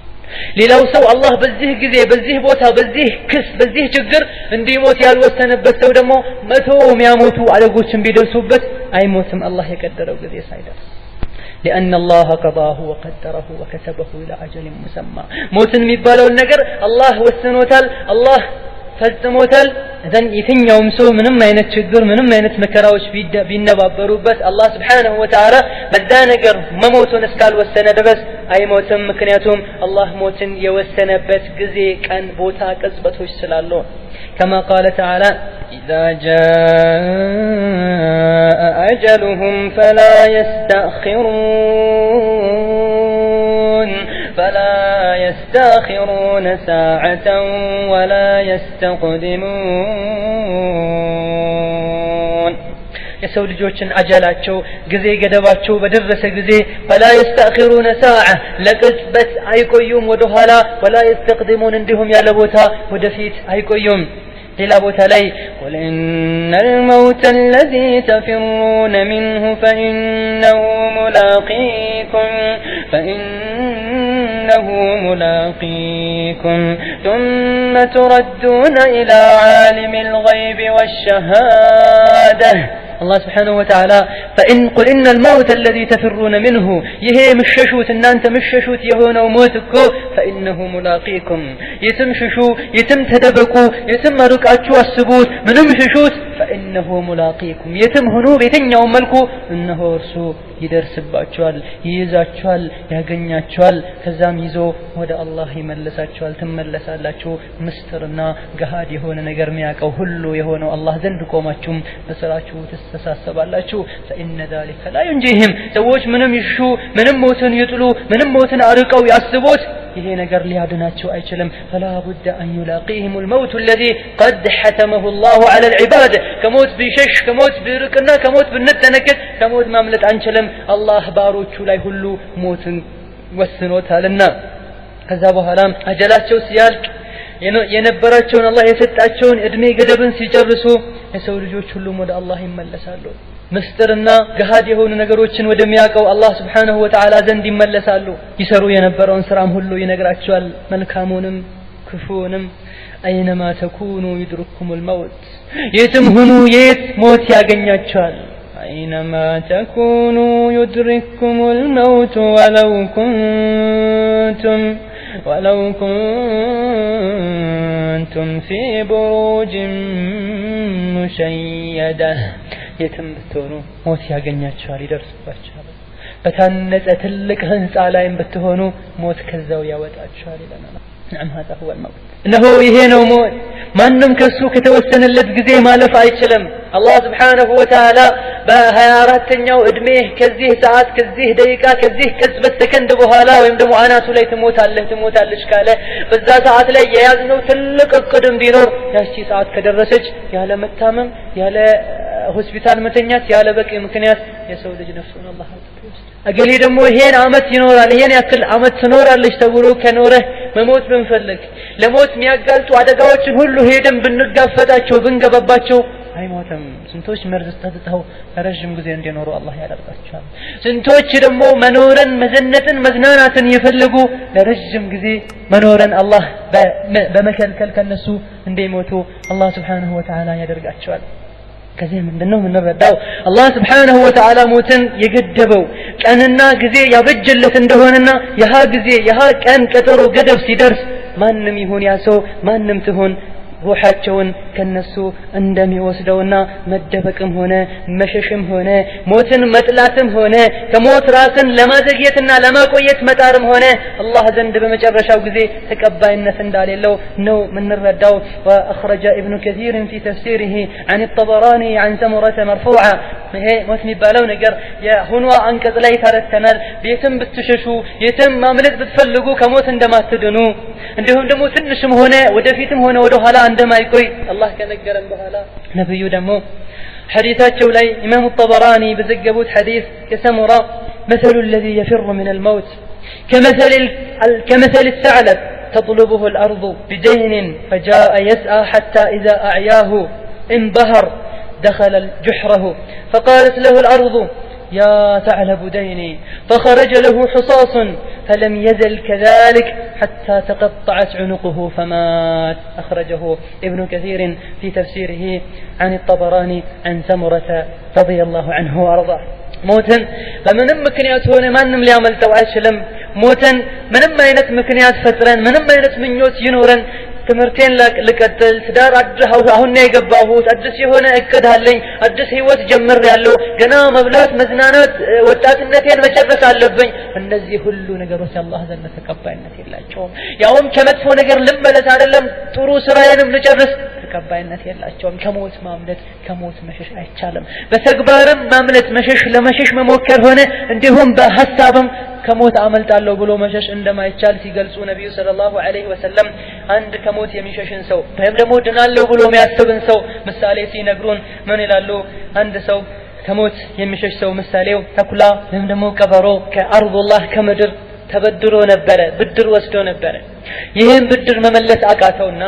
لو سوى الله بزيه قذي بزيه بوتا بزيه كس بزيه جقر اندي موت يالوستنبت سو دمو متوهم ياموتوا على قوتهم بيدرسوبت أي موتم الله يقدروا قذي سايدر لأن الله قضاه وقدره وكتبه إلى أجل مسمى موت ميبالو النقر الله والسنوتال الله فالتموتال إذن يتنيوم سو منم ما ينتشجر منم ما ينتمكراوش بينبابروبس الله سبحانه وتعالى بدانقر ما موتون اسكال والسنة بس أي موتن مكنياتهم الله موتن يوسنة بس قزي كان بوتا قزبتوش سلالون كما قال تعالى إذا جاء أجلهم فلا يستأخرون ساعة ولا يستقدمون يسول جوشن عجلاتشو قزي قدباتشو بدرس قزي فلا يستأخرون ساعة لقزبت أيكو يوم ودهلا ولا يستقدمون عندهم يالبوتا ودفيت أيكو يوم لابوت لي قل إن الموت الذي تفرون منه فإنه ملاقيكم ثم تردون إلى عالم الغيب والشهادة الله سبحانه وتعالى قل إن الموت الذي تفرون منه يهي مششوت إن أنت مششوت يهون وموتكو فإنه ملاقيكم يتم ششو يتم تدبكو يتم ركعتشو السبوت من مششوت فإنه ملاقيكم يتمهنوا بيتنياو ملكو إنه እርሱ ይደርስባችኋል ይይዛችኋል ያገኛችኋል ከዛም ይዞ ወደ አላህ ይመለሳችኋል ትመለሳላችሁ ምስጥርና ገሃድ የሆነ ነገር የሚያቀው ሁሉ የሆነው አላህ ዘንድ ቆማችሁም በስራችሁ ተስተሳሰባላችሁ فإن ذلك لا ينجيهم ሰዎች ምንም ይሹ ምንም ሞትን ይጥሉ ምንም ሞትን አርቀው ያስቡት ይሄ ነገር ሊያድናቸው አይችልም فلا بد أن يلاقيهم الموت الذي قد حتمه الله على العباد ከሞት ቢሸሽ ከሞት ቢርቅና ከሞት ብንጠነቀቅ ከሞት ማምለጥ አንችልም አላህ ባሮቹ ላይ ሁሉ ሞትን ወስኖታልና ከዛ በኋላም አጀላቸው ሲያልቅ የነበራቸውን አላህ የሰጣቸውን እድሜ ገደብን ሲጨርሱ የሰው ልጆች ሁሉም ወደ አላህ ይመለሳሉ ምስጥርና ገሃድ የሆኑ ነገሮችን ወደሚያቀው አላህ Subhanahu Wa Ta'ala ዘንድ ይመለሳሉ ይሰሩ የነበረውን ስራም ሁሉ ይነግራቸዋል መልካሙንም ክፉንም أينما تكونوا يدرككم الموت يتمهنوا يت موت ياغنياچوال أينما تكونوا يدرككم الموت ولو كنتم في بروج مشيدة يتم بتونو موت ያገኛቸዋል ይደርስባቸዋል በታነጸ ትልቅ ህንጻ ላይም በትሆኑ ሞት ከዛው ያወጣቸዋል ይላል نعم هذا هو الموت انه ይሄ ነው ሞት ማንንም ከሱ ከተወሰነለት ጊዜ ማለፍ አይችልም አላህ Subhanahu Wa Ta'ala በ24ኛው እድሜ ከዚህ ሰዓት ከዚህ ደቂቃ ከዚህ ቅጽበት ሰከንድ በኋላ ወይም ደግሞ አናቱ ላይ ትሞታለች ካለ በዛ ሰዓት ላይ የያዝነው ትልቅ እቅድም ቢኖር ያቺ ሰዓት ከደረሰች ያለ መታመም ያለ ሆስፒታል መተኛት ያለ በቂ ምክንያት የሰው ልጅ ነፍሱን አላህ አጥቶት አገሌ ደግሞ ይሄን አመት ይኖራል ይሄን ያክል አመት ትኖራለች ተብሎ ከኖረ መሞት ብንፈልግ ለሞት የሚያጋልጡ አደጋዎችን ሁሉ ሄደን ብንጋፈጣቸው ብንገባባቸው አይሞትም ስንቶች መርዝ ተጠጣው ረጅም ጊዜ እንዲኖሩ አላህ ያደርጋቸዋል ስንቶች ደግሞ መኖርን መዘነትን መዝናናትን ይፈልጉ ለረጅም ጊዜ መኖርን አላህ በመከልከል ከነሱ እንዲሞቱ አላህ Subhanahu Wa Ta'ala ያደርጋቸዋል ከዚህ ምንድነው የምንረዳው አላህ Subhanahu Wa Ta'ala ሞትን የገደበው ቀንና ጊዜ ያበጀለት እንደሆነና ያህ ጊዜ ያህ ቀን ቀጠሮ ገደብ ሲደርስ ማንንም ይሁን ያሰው ማንንም ትሆን ሩሃቸውን ከነሱ እንደሚወስደውና መደበቅም ሆነ መሸሽም ሆነ ሞትን መጥላትም ሆነ ከሞት ራስን ለማዘግየትና ለማቆየት መጣርም ሆነ አላህ ዘንድ በመጨረሻው ጊዜ ተቀባይነት እንዳሌለው ነው ምንረዳው واخرج ابن كثير في تفسيره عن الطبراني عن سمرة مرفوعة ይሄ ሞት የሚባለው ነገር የሆነው አንቀጽ ላይ ተረተናል ቤትም ብትሸሹ የትም ማምለጥ ብትፈልጉ ከሞት እንደማትድኑ እንዲሁም ደግሞ ትንሽም ሆነ ወደፊትም ሆነ ወደ ኋላ እንደማይቆይ አላህ ከነገረን በኋላ ነብዩ ደግሞ ሐዲታቸው ላይ ኢማም الطبراني በዘገቡት ሐዲስ ከሰሙራ مثل الذي يفر من الموت كمثل الثعلب تطلبه الأرض بدين فجاء يسعى حتى إذا أعياه انبهر دخل جحره فقالت له الأرض يا ثعلب ديني فخرج له حصاص فلم يزل كذلك حتى تقطعت عنقه فمات أخرجه ابن كثير في تفسيره عن الطبراني عن سمرة رضي الله عنه وأرضاه موتا فمن مكنيات هنا ما نم ليعمل توعشلم موتا من ماينت مكنيات فترا من ماينت من يوت ينورا ትምርቴን ለቀጥል ትዳር አሁን ነው የገባሁት አዲስ የሆነ እቅድ አለኝ አዲስ ህይወት ጀምሬያለሁ ገና መብላት መዝናናት ወጣትነቴን መጨረስ አለብኝ እነዚህ ሁሉ ነገሮች አላህ ዘንድ ተቀባይነት የላቸውም ያውም ከመጥፎ ነገር ልመለስ አይደለም ጥሩ ስራዬንም ልጨርስ ተቀባይነት የላቸውም ከሞት ማምለጥ ከሞት መሸሽ አይቻልም በተግባርም ማምለጥ ለመሸሽ መሞከር ሆነ እንዲሁም በሐሳብም ከሞት አመልጣለሁ ብሎ መሸሽ እንደማይቻል ሲገልጹ ነብዩ ሰለላሁ ዐለይሂ ወሰለም አንድ ከሞት የሚሸሽን ሰው ወይም ደግሞ ድናለሁ ብሎ የሚያስብን ሰው ምሳሌ ሲነግሩን ምን ይላሉ አንድ ሰው ከሞት የሚሸሽ ሰው ምሳሌው ተኩላ ወይም ደግሞ ቀበሮ ከአርዱላህ ከምድር ተበድሮ ነበረ ብድር ወስዶ ነበረ ይሄን ብድር መመለስ አቃተውና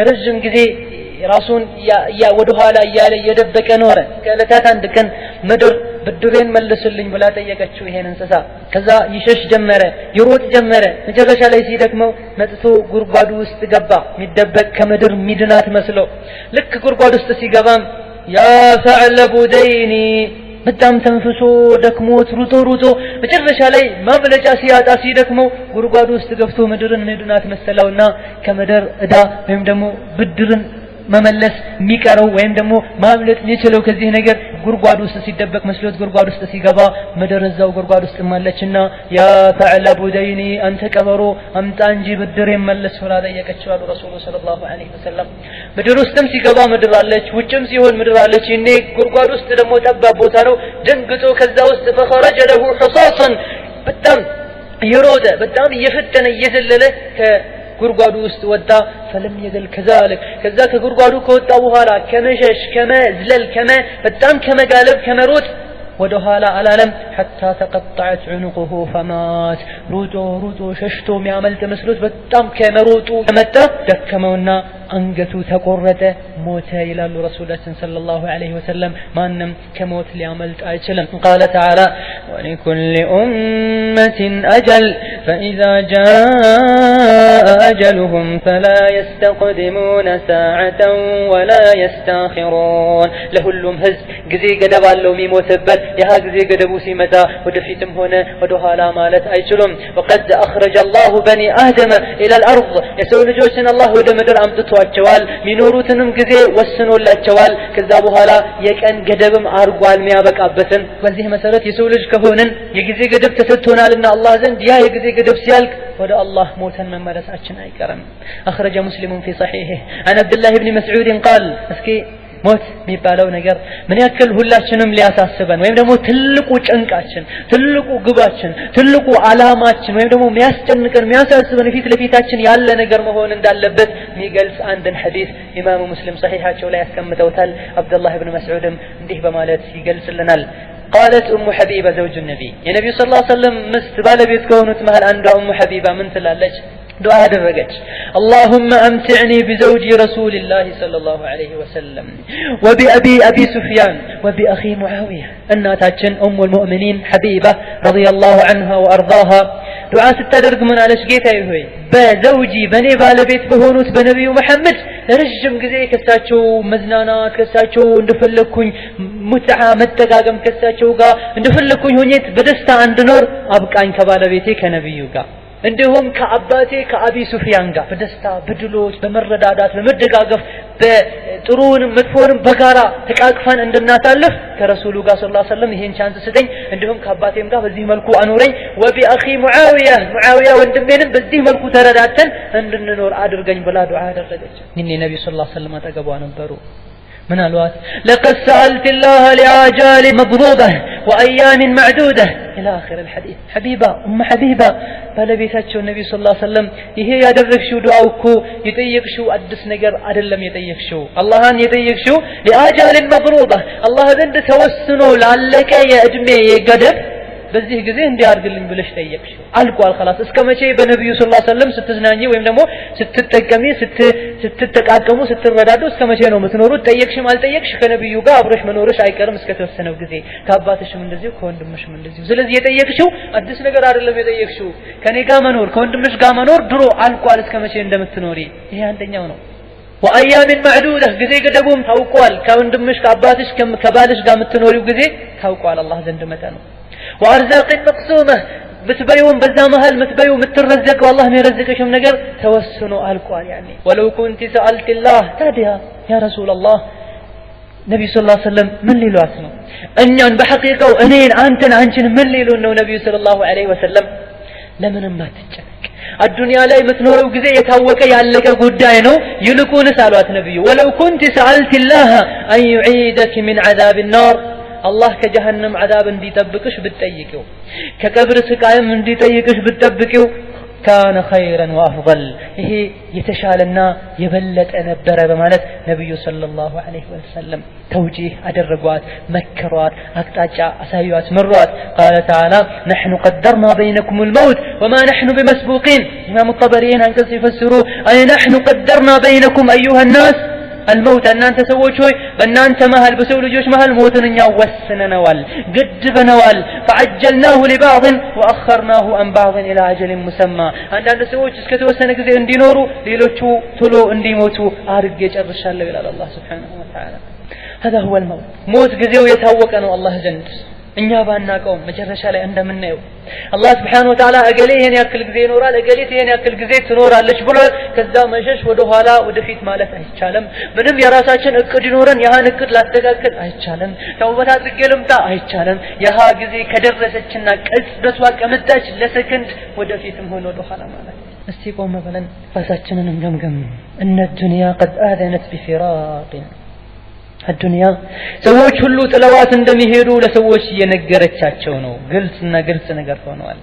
ረጅም ጊዜ ራሱን ወደ ኋላ እያለ የደበቀ ኖረ ከለታት አንድ ቀን ምድር ብድሬን መልስልኝ ብላ ጠየቀችው ይሄን እንስሳ ከዛ ይሸሽ ጀመረ ይሮጥ ጀመረ መጨረሻ ላይ ሲደክመው መጥቶ ጉርጓዱ ውስጥ ገባ ሚደበቅ ከምድር ሚድናት መስሎ ልክ ጉርጓዱ ውስጥ ሲገባም ያ ፈዕለቡ ደይኒ በጣም ተንፍሶ ደክሞት ሩጦ መጨረሻ ላይ ማምለጫ ሲያጣ ሲደክመው ጉርጓዱ ውስጥ ገብቶ ምድርን ሚድናት መሰለውና ከምድር እዳ ወይም ደግሞ ብድርን መመለስ የሚቀረው ወይም ደግሞ ማምለጥ የሚችለው ከዚህ ነገር ጉርጓድ ውስጥ ሲደበቅ መስሎት ጉርጓድ ውስጥ ሲገባ ምድር እዛው ጉርጓድ ውስጥ ማለችና ያ ተዕለቡ ደይኒ አንተ ቀበሮ አምጣ እንጂ ብድር ይመለስ ብላ ጠየቀችው አሉ ረሱሉ ሰለላሁ ዐለይሂ ወሰለም ምድር ውስጥም ሲገባ ምድር አለች ውጭም ሲሆን ምድር አለች እኔ ጉርጓድ ውስጥ ደግሞ ጠባብ ቦታ ነው ደንግጦ ከዛ ውስጥ فخرج له حصاصا በጣም ይሮደ በጣም እየፈተነ እየዘለለ ከጉርጓዱ ውስጥ ወጣ فلم يزل كذلك ከዛ ከጉርጓዱ ከወጣ በኋላ ከመሸሽ ከመዝለል በጣም ከመጋለብ ከመሮጥ ወደ ኋላ አላለም حتى تقطعت عنقه فمات ሩጦ ሸሽቶ የሚያመልጥ መስሎት በጣም ከመሮጡ ተመታ ደከመውና አንገቱ ተቆረጠ ሞተ ይላሉ ረሱላችን ሰለላሁ ዐለይሂ ወሰለም ማንንም ከሞት ሊያመልጥ አይችልም قال تعالى ولكل أمة أجل فإذا جاء أجلهم فلا يستقدمون ساعة ولا يستاخرون ለሁሉም ህዝብ ጊዜ ገደብ አለው የሚሞትበት ያ ጊዜ ገደቡ ሲመጣ ወደፊትም ሆነ ወደ ኋላ ማለት አይችሉም وقد أخرج الله بني آدم إلى الأرض የሰው ልጆችን አላህ ወደ ምድር አምጥቷቸዋል ሚኖሩትንም ጊዜ ወስኖላቸዋል ከዛ በኋላ የቀን ገደብም አርጓል የሚያበቃበትን በዚህ መሰረት የሰው ልጅ ከሆነን የጊዜ ገደብ ተሰጥቶናልና አላህ ዘንድ ያ የጊዜ ገደብ ሲያልቅ ወደ አላህ ሞተን መመለሳችን አይቀርም أخرج مسلم في صحيحه عن عبد الله بن مسعود قال እስኪ ሞት የሚባለው ነገር ምን ያክል ሁላችንም ሊያሳስበን ወይም ደግሞ ትልቁ ጭንቃችን ትልቁ ግባችን ትልቁ አላማችን ወይም ደግሞ የሚያስጨንቀን የሚያሳስበን ፊት ለፊታችን ያለ ነገር መሆን እንዳለበት የሚገልጽ አንድን ሐዲስ ኢማሙ ሙስሊም ሰሒሐቸው ላይ ያስቀምጠውታል አብዱላህ ኢብኑ መስዑድም እንዲህ በማለት ይገልጽልናል قالت ام حبيبه زوج النبي يا نبي صلى الله عليه وسلم مست ባለቤት ከሆኑት መሃል አንዷ ام حبيبه ምን ትላለች دعاء درجت اللهم أمتعني بزوجي رسول الله صلى الله عليه وسلم وبأبي سفيان وبأخي معاوية أناتاتشن أم المؤمنين حبيبة رضي الله عنها وأرضاها دعاء ستدرق من على شقيتها يهوي بزوجي بني بالبيت بهونوت بنبي محمد رجم قزي كساتشو مزنانات كساتشو اندفلكوين متعة متقاقم كساتشو اندفلكوين هونيت بدستا عند نور أبقى كبالبيتي كنبيوكا እንደውም ከአባቴ ከአቢ ሱፊያን ጋር በደስታ በድሎት በመረዳዳት በመደጋገፍ በጥሩንም መጥፎንም በጋራ ተቃቅፈን እንድናሳልፍ ከረሱሉ ጋር ሰለላሁ ዐለይሂ ወሰለም ይሄን ቻንስ ሰጠኝ እንደውም ከአባቴም ጋር በዚህ መልኩ አኖረኝ ወቢአኺ ሙአዊያ ወንድሜንም በዚህ መልኩ ተረዳተን እንድንኖር አድርገኝ ብላ ዱዓ አደረገች እኔ ነብዩ ሰለላሁ ዐለይሂ ወሰለም አጠገቧ ነበሩ من الوقت لقد سألت الله لآجال مضروبة وأيام معدودة إلى آخر الحديث حبيبة أم حبيبة فلبيتاتشو النبي صلى الله عليه وسلم إيه يدركشو دعوكو يتيقشو أدس نقر أدلم يتيقشو الله أن يتيقشو لآجال مضروبة الله ذند توسنو لعلك يا أدمي يقدر በዚህ ጊዜ እንዲያርግልኝ ብለሽ ጠየቅሽው አልቋል خلاص እስከመቼ በነብዩ ሰለላሁ ዐለይሂ ወሰለም ስትዝናኚ ወይም ደግሞ ስትጠቀሚ ስትጠቃቀሙ ስትረዳዱ እስከመቼ ነው የምትኖሩት ጠየቅሽም አልጠየቅሽ ከነብዩ ጋር አብረሽ መኖርሽ አይቀርም እስከተወሰነው ጊዜ ከአባትሽም እንደዚሁ ከወንድምሽም እንደዚሁ ስለዚህ የጠየቅሽው አዲስ ነገር አይደለም የጠየቅሽው ከኔ ጋር መኖር ከወንድምሽ ጋር መኖር ድሮ አልቋል እስከመቼ እንደምትኖሪ ይሄ አንደኛው ነው وأيام معدودة ጊዜ ገደቡም ታውቋል ከወንድምሽ ከአባትሽ ከባልሽ ጋር የምትኖሪው ጊዜ ታውቋል አላህ ዘንድ መጠኑ وأرزاق مقسومة بتبيون بزامها المتبيو مترزق والله ما يرزقكم نجر توسنوا ألقوا يعني ولو كنت سألت الله تادها يا رسول الله نبي صلى الله عليه وسلم من لي لواسنو أنيان بحقيقة وأنين أنتن عنشن من لي لونه نبي صلى الله عليه وسلم لمن ما تجنك الدنيا لا يمتنوروا قزي يتوك يعلق قدائنو يلقون سألوات نبي ولو كنت سألت الله أن يعيدك من عذاب النار الله كجهنم عذاب اندي تبكش بتطيقو كقبر سقايم اندي تطيقش بتطبقو كان خيرا وافضل ይሄ የተሻለና የበለጠ ነበር በማለት ነብዩ ሰለላሁ ዐለይሂ ወሰለም ተውጂህ አደረጓት መከሯት አቅጣጫ አሳዩት መሯት قال تعالى نحن قدرنا بينكم الموت وما نحن بمسبوقين امام الطبري አንቀጽ ይፈስሩ اي نحن قدرنا بينكم ايها الناس الموت እናንተ ሰዎች ሆይ በእናንተ መሃል በሰው ልጆች መሃል ሞትንኛ ወስነናል ገድበናል فعجلناه لبعض واخرناه عن بعض الى اجل مسمى አንዳንድ ሰዎች እስከ ተወሰነ ጊዜ እንዲኖሩ ሌሎቹ ቶሎ እንዲሞቱ አድርጌ ጨርሻለሁ ይላል አላህ Subhanahu Wa Ta'ala هذا هو الموت موت ጊዜው የታወቀ ነው አላህ ዘንድ እኛ ባናቀውም መጨረሻ ላይ እንደምናየው አላህ Subhanahu Wa Ta'ala እገሌ ይሄን ያክል ጊዜ ይኖራል እገሌት ይሄን ያክል ጊዜ ትኖራለች ብሎ ከዛ መሸሽ ወደ ኋላ ወደፊት ማለት አይቻልም ምንም የራሳችን እቅድ ይኖረን ያን እቅድ ላስተካክል አይቻልም ተውበት አድርጌ ልምጣ አይቻልም ያሃ ጊዜ ከደረሰችና ቅጽበቷ ከመጣች ለሰከንድ ወደፊትም ሆነ ወደ ኋላ ማለት እስቲ ቆም ብለን ራሳችንን እንገምገም እነ الدنيا قد آذنت بفراق الدنيا ሰዎች ሁሉ ጥለዋት እንደሚሄዱ ለሰዎች እየነገረቻቸው ነው ግልጽ ነገር ሆኗል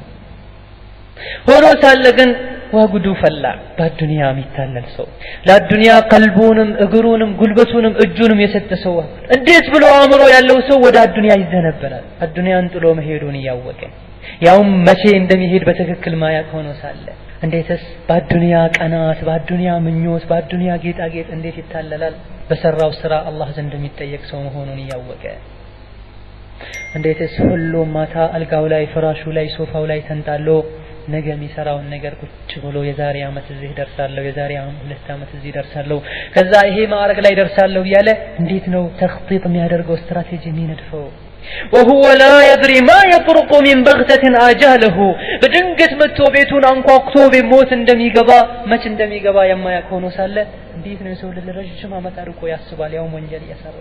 ሆኖ ሳለ ግን ወጉዱ ፈላ በዱንያ የሚታለል ሰው ለዱንያ ቀልቡንም እግሩንም ጉልበቱንም እጁንም የሰጠ ሰው እንዴት ብሎ አእምሮ ያለው ሰው ወደ ዱንያ ይዘነበላል ዱንያን ጥሎ መሄዱን ያወቀ ያው መቼ እንደሚሄድ በትክክል ማያቅ ሆኖ ሳለ እንዴትስ በዱንያ ቀናት በዱንያ ምኞት በዱንያ ጌጣጌጥ እንዴት ይታለላል በሰራው ስራ አላህ ዘንድ የሚጠየቅ ሰው መሆኑን ያወቀ እንዴትስ ሁሉ ማታ አልጋው ላይ ፍራሹ ላይ ሶፋው ላይ ተንጣሎ ነገ የሚሰራውን ነገር ቁጭ ብሎ የዛሬ አመት እዚህ ደርሳለሁ የዛሬ 2 አመት እዚህ ደርሳለሁ ከዛ ይሄ ማዕረግ ላይ ደርሳለሁ ያለ እንዴት ነው ተخطيط የሚያደርገው ስትራቴጂ የሚነድፈው وهو لا يدري ما يطرق من بغتة آجاله بدنقت متو بيتون انقاقتو بموت እንደሚገባ መች እንደሚገባ የማያውቀው ሳለ እንዴት ነው ሰው ለረጅም አመት አርቆ ያስባል ያው ወንጀል ያሰራ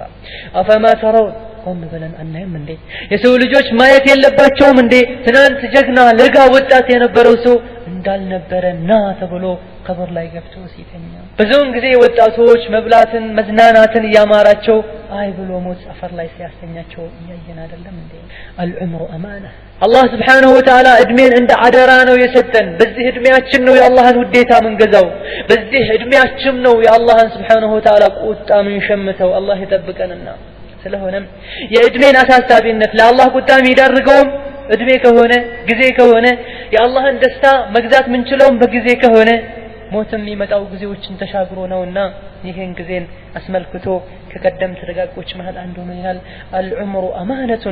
አፈማ ተራው ቆም ብለን አናይም እንዴ የሰው ልጆች ማየት የለባቸውም እንዴ ትናንት ጀግና ለጋ ወጣት የነበረው ሰው እንዳልነበረ ና ተብሎ ቀብር ላይ ገብቶ ሲተኛ ብዙውን ጊዜ ወጣቶች መብላትን መዝናናትን ያማራቸው አይ ብሎ ሞት አፈር ላይ ሲያስተኛቸው ያየን አይደለም እንዴ العمر امانه الله سبحانه وتعالى እድሜን እንደ አደራ ነው የሰጠን በዚህ እድሜያችን ነው የአላህን ውዴታ መንገዛው በዚህ እድሜያችን ነው የአላህን سبحانه وتعالى ቁጣ ምን ሸምተው አላህ ይጠብቀንና ስለሆነም የእድሜን አሳሳቢነት ለአላህ ቁጣ የሚዳርገው እድሜ ከሆነ ጊዜ ከሆነ የአላህን ደስታ መግዛት ምንችለውም በጊዜ ከሆነ ሞትም የሚመጣው ጊዜዎችን ተሻግሮ ነውና ይሄን ጊዜን አስመልክቶ ከቀደምት ደጋጎች መሃል አንዱ ምን ይላል العمر امانه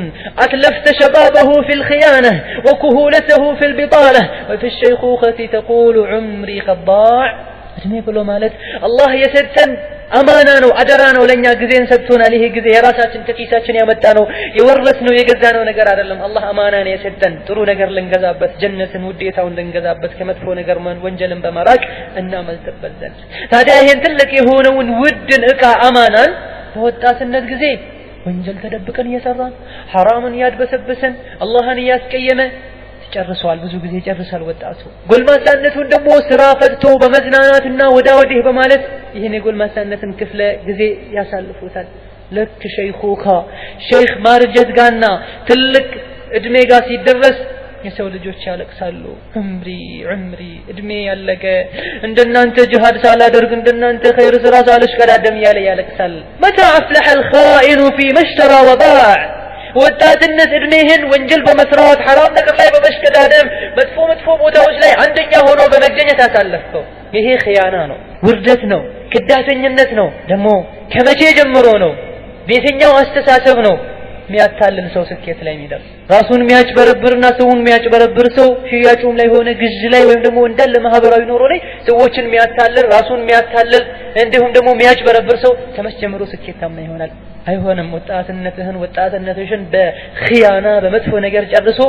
اتلفت شبابه في الخيانه وكهولته في البطاله وفي الشيخوخه تقول عمري قد ضاع እድሜ ብሎ ማለት አላህ የሰጠን አማና ነው አደራ ነው ለኛ ጊዜን ሰጥቶናል ይሄ ጊዜ የራሳችን ተቂሳችን ያመጣ ነው የወረስነው የገዛነው ነገር አይደለም አላህ አማና ነው የሰጠን ጥሩ ነገር ልንገዛበት ጀነትን ውዴታውን ልንገዛበት ከመጥፎ ነገር ወንጀልን በመራቅ እናመልጥበት ዘንድ ታዲያ ይሄን ትልቅ የሆነውን ውድን ዕቃ አማናን በወጣትነት ጊዜ ወንጀል ተደብቀን እየሰራን ሐራምን ያድበሰበሰን አላህን ያስቀየመ ጨርሷል ብዙ ጊዜ ጨርሷል ወጣቱ ጎልማሳነቱን ደግሞ ስራ ፈትቶ በመዝናናትና ወዳወዲህ በማለት ይሄን የጎልማሳነትን ክፍለ ጊዜ ያሳልፉታል ለክ ሸይኹካ ሸይኽ ማርጀት ጋና ትልቅ እድሜ ጋር ሲደረስ የሰው ልጆች ያለቅሳሉ ዑምሪ እድሜ ያለቀ እንደናንተ ጂሃድ ሳላደርግ እንደናንተ ኸይር ስራ ሳልሽቀዳደም ያለቅሳል متى أفلح الخائن في مشترى وباع ወጣትነት እድሜህን ወንጀል በመስራት حرام ነገር ላይ በመሽቀዳደም መጥፎ ቦታዎች ላይ አንደኛ ሆኖ በመገኘት አሳለፈው ይሄ ኺያና ነው ውርደት ነው ክዳተኝነት ነው ደግሞ ከመቼ ጀምሮ ነው በየትኛው አስተሳሰብ ነው የሚያታልል ሰው ስኬት ላይ የሚደርስ ራሱን የሚያጭበረብርና ሰውን የሚያጭበረብር ሰው ሽያጩም ላይ ሆነ ግዥ ላይ ወይም ደግሞ እንዳለ ማህበራዊ ኑሮ ላይ ሰዎችን የሚያታልል ራሱን የሚያታልል እንዲሁም ደግሞ የሚያጭበረብር ሰው ከመቼ ጀምሮ ስኬታማ ይሆናል አይሆንም ወጣትነትሽን በኺያና በመጥፎ ነገር ጨርሶ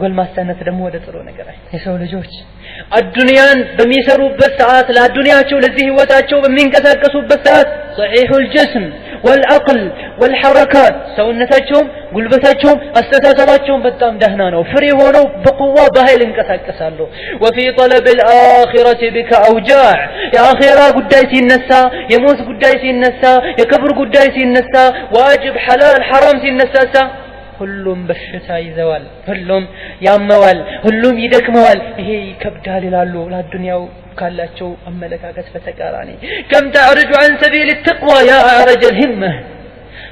ጎልማሳነት ደግሞ ወደ ጥሩ ነገር የሰው ልጆች አዱንያን በሚሰሩበት ሰዓት ለአዱንያቸው ለዚህ ህይወታቸው በሚንቀሳቀሱበት ሰዓት صحيح الجسم والعقل والحركات ሰውነታቸውም ጉልበታቸውም አስተሳሰባቸውም በጣም ደህና ነው ፍሬ ሆነው በቁዋ በኃይል እንቀሳቀሳሉ وفي طلب الاخره بك اوجاع የአኺራ ጉዳይ ሲነሳ የሞት ጉዳይ ሲነሳ የቀብር ጉዳይ ሲነሳ ዋጅብ ሐላል ሐራም ሲነሳሳ ሁሉም በሽታ ይዘዋል ሁሉም ያመዋል ሁሉም ይደክመዋል ይሄ ይከብዳል ይላሉ ለዱንያው ካላቸው አመለካከት በተቃራኒ كم تعرج عن سبيل التقوى يا اعرج الهمه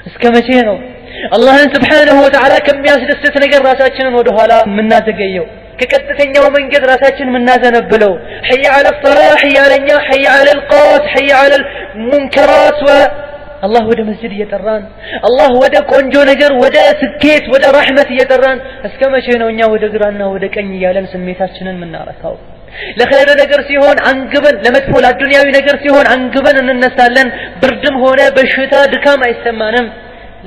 እስከመቼ ነው አላህን Subhanahu Wa Ta'ala ከሚያስደስት ነገር ራሳችንን ወደ ኋላ ምናዘገየው ከቀጥተኛው መንገድ ራሳችንን ምናዘነብለው حي على الصلاح حي على النجاح حي على القات حي على المنكرات الله ወደ መስጂድ እየጠራን الله ወደ ቆንጆ ነገር ወደ ስኬት ወደ ረህመት እየጠራን እስከመቼ ነው እኛ ወደ ግራና ወደ ቀኝ ያለን ስሜታችንን ምናረካው ለኸይር ነገር ሲሆን አንግበን ለመጥፎ ለዱንያዊ ነገር ሲሆን አንግበን እንነሳለን ብርድም ሆነ በሽታ ድካም አይሰማንም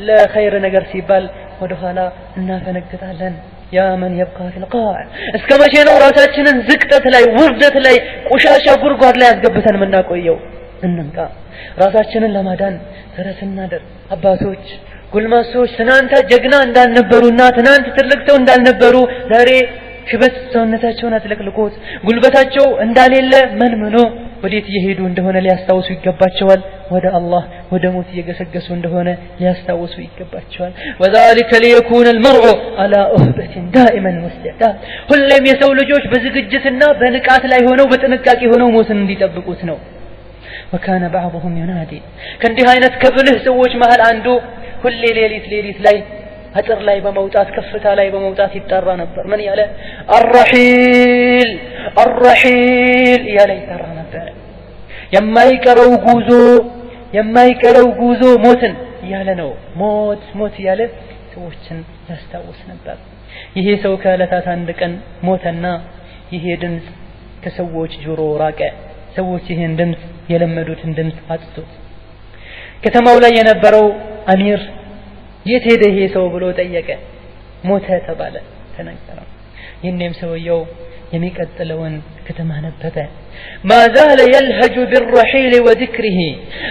ለኸይር ነገር ሲባል ወደ ኋላ እናፈነግጣለን ያ መን يبقى في القاع እስከ መቼ ነው ራሳችንን ዝቅጠት ላይ ውርደት ላይ ቆሻሻ ጉድጓድ ላይ ያስገብተን የምናቆየው እንንቃ ራሳችንን ለማዳን ጥረት እናድርግ አባቶች ጉልማሶች ትናንት ጀግና እንዳልነበሩና ትናንት ትልቅ ሰው እንዳልነበሩ ዛሬ ሽበት ሰውነታቸውን አጥለቅልቆት ጉልበታቸው እንዳሌለ መንምኖ ወዴት እየሄዱ እንደሆነ ሊያስታውሱ ይገባቸዋል ወደ አላህ ወደ ሞት እየገሰገሱ እንደሆነ ሊያስታውሱ ይገባቸዋል وذلك ليكون المرء على أهبة دائما مستعد ሁሌም የሰው ልጆች በዝግጅትና በንቃት ላይ ሆነው በጥንቃቄ ሆነው ሞትን እንዲጠብቁት ነው وكان بعضهم ينادي ከእንዲህ አይነት ከብልህ ሰዎች መሃል አንዱ ሁሌ ሌሊት ላይ አጥር ላይ በመውጣት ከፍታ ላይ በመውጣት ይጣራ ነበር ምን ያለ الرحيل ያለ ይጣራ ነበር የማይቀረው ጉዞ ሞትን ያለ ነው ሞት ያለ ሰዎችን ያስታውስ ነበር ይሄ ሰው ከዕለታት አንድ ቀን ሞተና ይሄ ድምጽ ከሰዎች ጆሮ ራቀ ሰዎች ይሄን ድምጽ የለመዱትን ድምጽ አጥቶት ከተማው ላይ የነበረው አሚር የት ሄደ ይሄ ሰው ብሎ ጠየቀ ሞተ ተባለ ተነገረው ይሄንም ሰውየው የሚቀጥለውን ከተማ ነበረ ما زال يلهج بالرحيل وذكره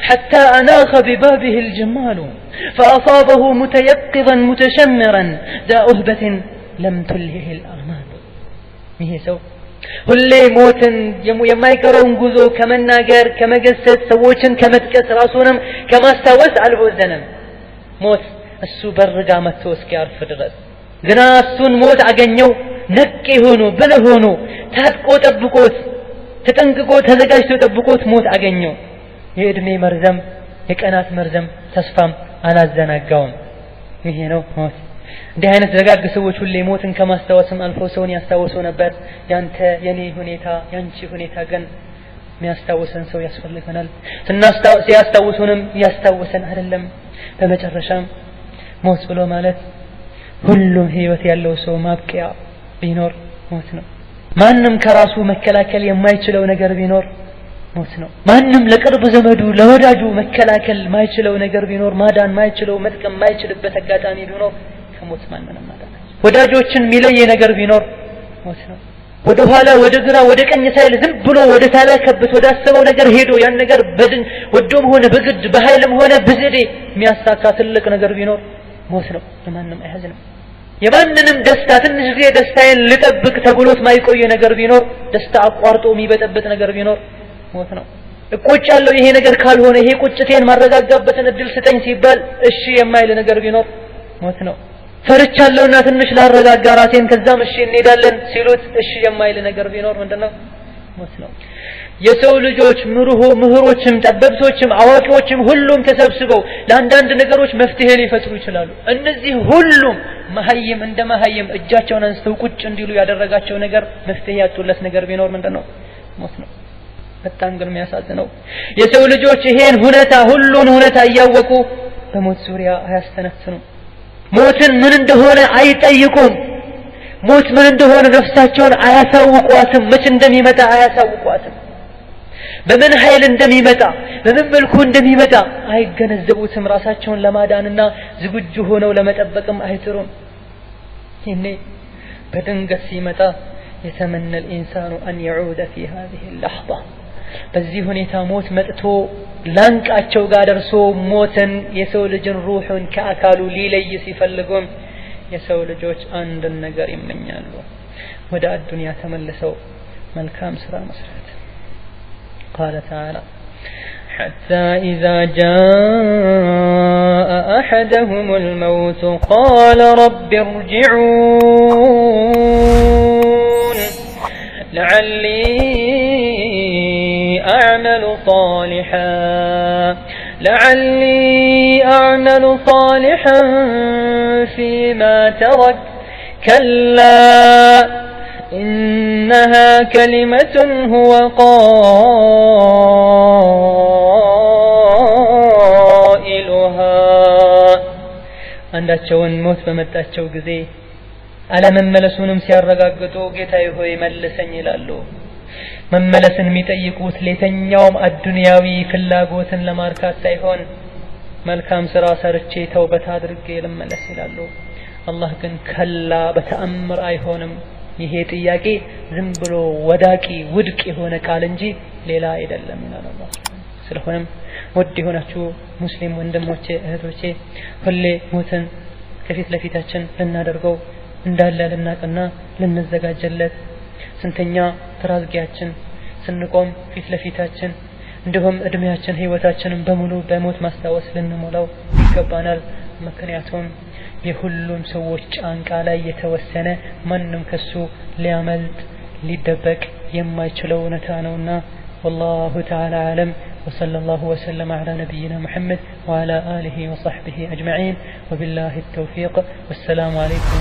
حتى أناخ ببابه الجمال فأصابه متيقظا متشمرا ذا أهبة لم تلهه الأعمال ይሄ ሰው ሁሌ ሞትን የማይቀረውን ጉዞ ከመናገር ከመገሰጽ ሰዎችን ከመጥቀስ ራሱንም ከማስታወስ አልቦዘነም ሞት እሱ በርጋ መጥቶ እስኪያርፍ ድረስ ግና እሱን ሞት አገኘው ነቄ ሆኖ ብልህ ሆኖ ታጥቆ ጠብቆት ተጠንቅቆ ተዘጋጅቶ ጠብቆት ሞት አገኘው የእድሜ መርዘም የቀናት መርዘም ተስፋም አላዘናጋውም ይሄ ነው ሞት እንዲህ አይነት ደጋግ ሰዎች ሁሌ ሞትን ከማስታወስም አልፎ ሰውን ያስታውሱ ነበር ያንተ የኔ ሁኔታ ያንቺ ሁኔታ ግን የሚያስታውሰን ሰው ያስፈልገናል ሲያስታውሱንም ያስታውሰን አይደለም በመጨረሻም ሞት ብሎ ማለት ሁሉም ህይወት ያለው ሰው ማብቂያ ቢኖር ሞት ነው ማንንም ከራሱ መከላከል የማይችለው ነገር ቢኖር ሞት ነው ማንንም ለቅርብ ዘመዱ ለወዳጁ መከላከል ማይችለው ነገር ቢኖር ማዳን ማይችለው መጥቀም ማይችልበት አጋጣሚ ቢኖር ከሞት ማንንም ማዳን ወዳጆችን ሚለየ ነገር ቢኖር ሞት ነው ወደ ኋላ ወደ ግራ ወደ ቀኝ ሳይል ዝም ብሎ ወደ ታላከበት ወደ አሰበው ነገር ሄዶ ያን ነገር በድን ወዶም ሆነ በግድ በኃይልም ሆነ በዘዴ የሚያሳካ ትልቅ ነገር ቢኖር ሞት ነው ለማንንም አይhazንም የማንንም ደስታ ትንሽ ጊዜ ደስታዬን ልጠብቅ ተብሎት ማይቆየ ነገር ቢኖር ደስታ አቋርጦ የሚበጠበጥ ነገር ቢኖር ሞት ነው እቆጫለሁ ይሄ ነገር ካልሆነ ይሄ ቁጭቴን ማረጋጋበትን እድል ስጠኝ ሲባል እሺ የማይል ነገር ቢኖር ሞት ነው ፈርቻለሁና ትንሽ ላረጋጋ ራሴን ከዛም እሺ እንሄዳለን ሲሉት እሺ የማይል ነገር ቢኖር ምንድነው ሞት ነው የሰው ልጆች ምሁሮችም ጠበብቶችም አዋቂዎችም ሁሉም ተሰብስበው ለአንዳንድ ነገሮች መፍትሄ ሊፈጥሩ ይችላሉ እነዚህ ሁሉም መሐይም እንደ መሐይም እጃቸውን አንስተው ቁጭ እንዲሉ ያደረጋቸው ነገር መፍትሄ ያጡለት ነገር ቢኖር ምንድነው ሞት ነው በጣም ግን የሚያሳዝነው የሰው ልጆች ይሄን ሁሉን ሁኔታ እያወቁ በሞት ዙሪያ አያስተነትኑ ሞትን ምን እንደሆነ አይጠይቁም ሞት ምን እንደሆነ ነፍሳቸውን አያሳውቋትም መች እንደሚመጣ አያሳውቋትም በምን ኃይል እንደሚመጣ በምን መልኩ እንደሚመጣ አይገነዘቡትም ራሳቸውን ለማዳንና ዝግጁ ሆነው ለመጠበቅም አይጥሩም ይሄኔ በድንገት ሲመጣ يتمنى الإنسان أن يعود في هذه اللحظة በዚህ ሁኔታ ሞት መጥቶ ላንቃቸው ጋር ደርሶ ሞትን የሰው ልጅን ሩሑን ከአካሉ ሊለይ ሲፈልጉም የሰው ልጆች አንድ ነገር ይመኛሉ ወደ አዱንያ ተመልሰው መልካም ስራ መስራት قال تعالى حتى إذا جاء أحدهم الموت قال رب ارجعون لعلي أعمل صالحا فيما ترك كلا إنها كلمة هو قائلها አንዳቸውን ሞት በመጣቸው ጊዜ አለመመለሱንም ሲያረጋግጡ ጌታዬ ሆይ መልሰኝ ይላሉ መመለስን የሚጠይቁት ለተኛውም አዱንያዊ ፍላጎትን ለማርካት ሳይሆን መልካም ስራ ሰርቼ ተውበት አድርጌ ልመለስ ይላሉ አላህ ግን ከላ በተአምር አይሆንም ይሄ ጥያቄ ዝም ብሎ ወዳቂ ውድቅ የሆነ ቃል እንጂ ሌላ አይደለም ይላል አላህ ስለሆነም ወድ የሆናችሁ ሙስሊም ወንድሞቼ እህቶቼ ሁሌ ሞትን ከፊት ለፊታችን ልናደርገው እንዳለ ልናቅና ልንዘጋጀለት ስንተኛ ተራዝጊያችን ስንቆም ፊት ለፊታችን እንደውም እድሜያችን ህይወታችንን በሙሉ በሞት ማስታወስ ልንሞላው ይገባናል ምክንያቱም የሁሉም ሰዎች ጫንቃ ላይ የተወሰነ ማንንም ከሱ ሊያመልጥ ሊደበቅ የማይችለው እውነታ ነውና والله تعالى أعلم وصلى الله وسلم على نبينا محمد وعلى آله وصحبه أجمعين وبالله التوفيق والسلام عليكم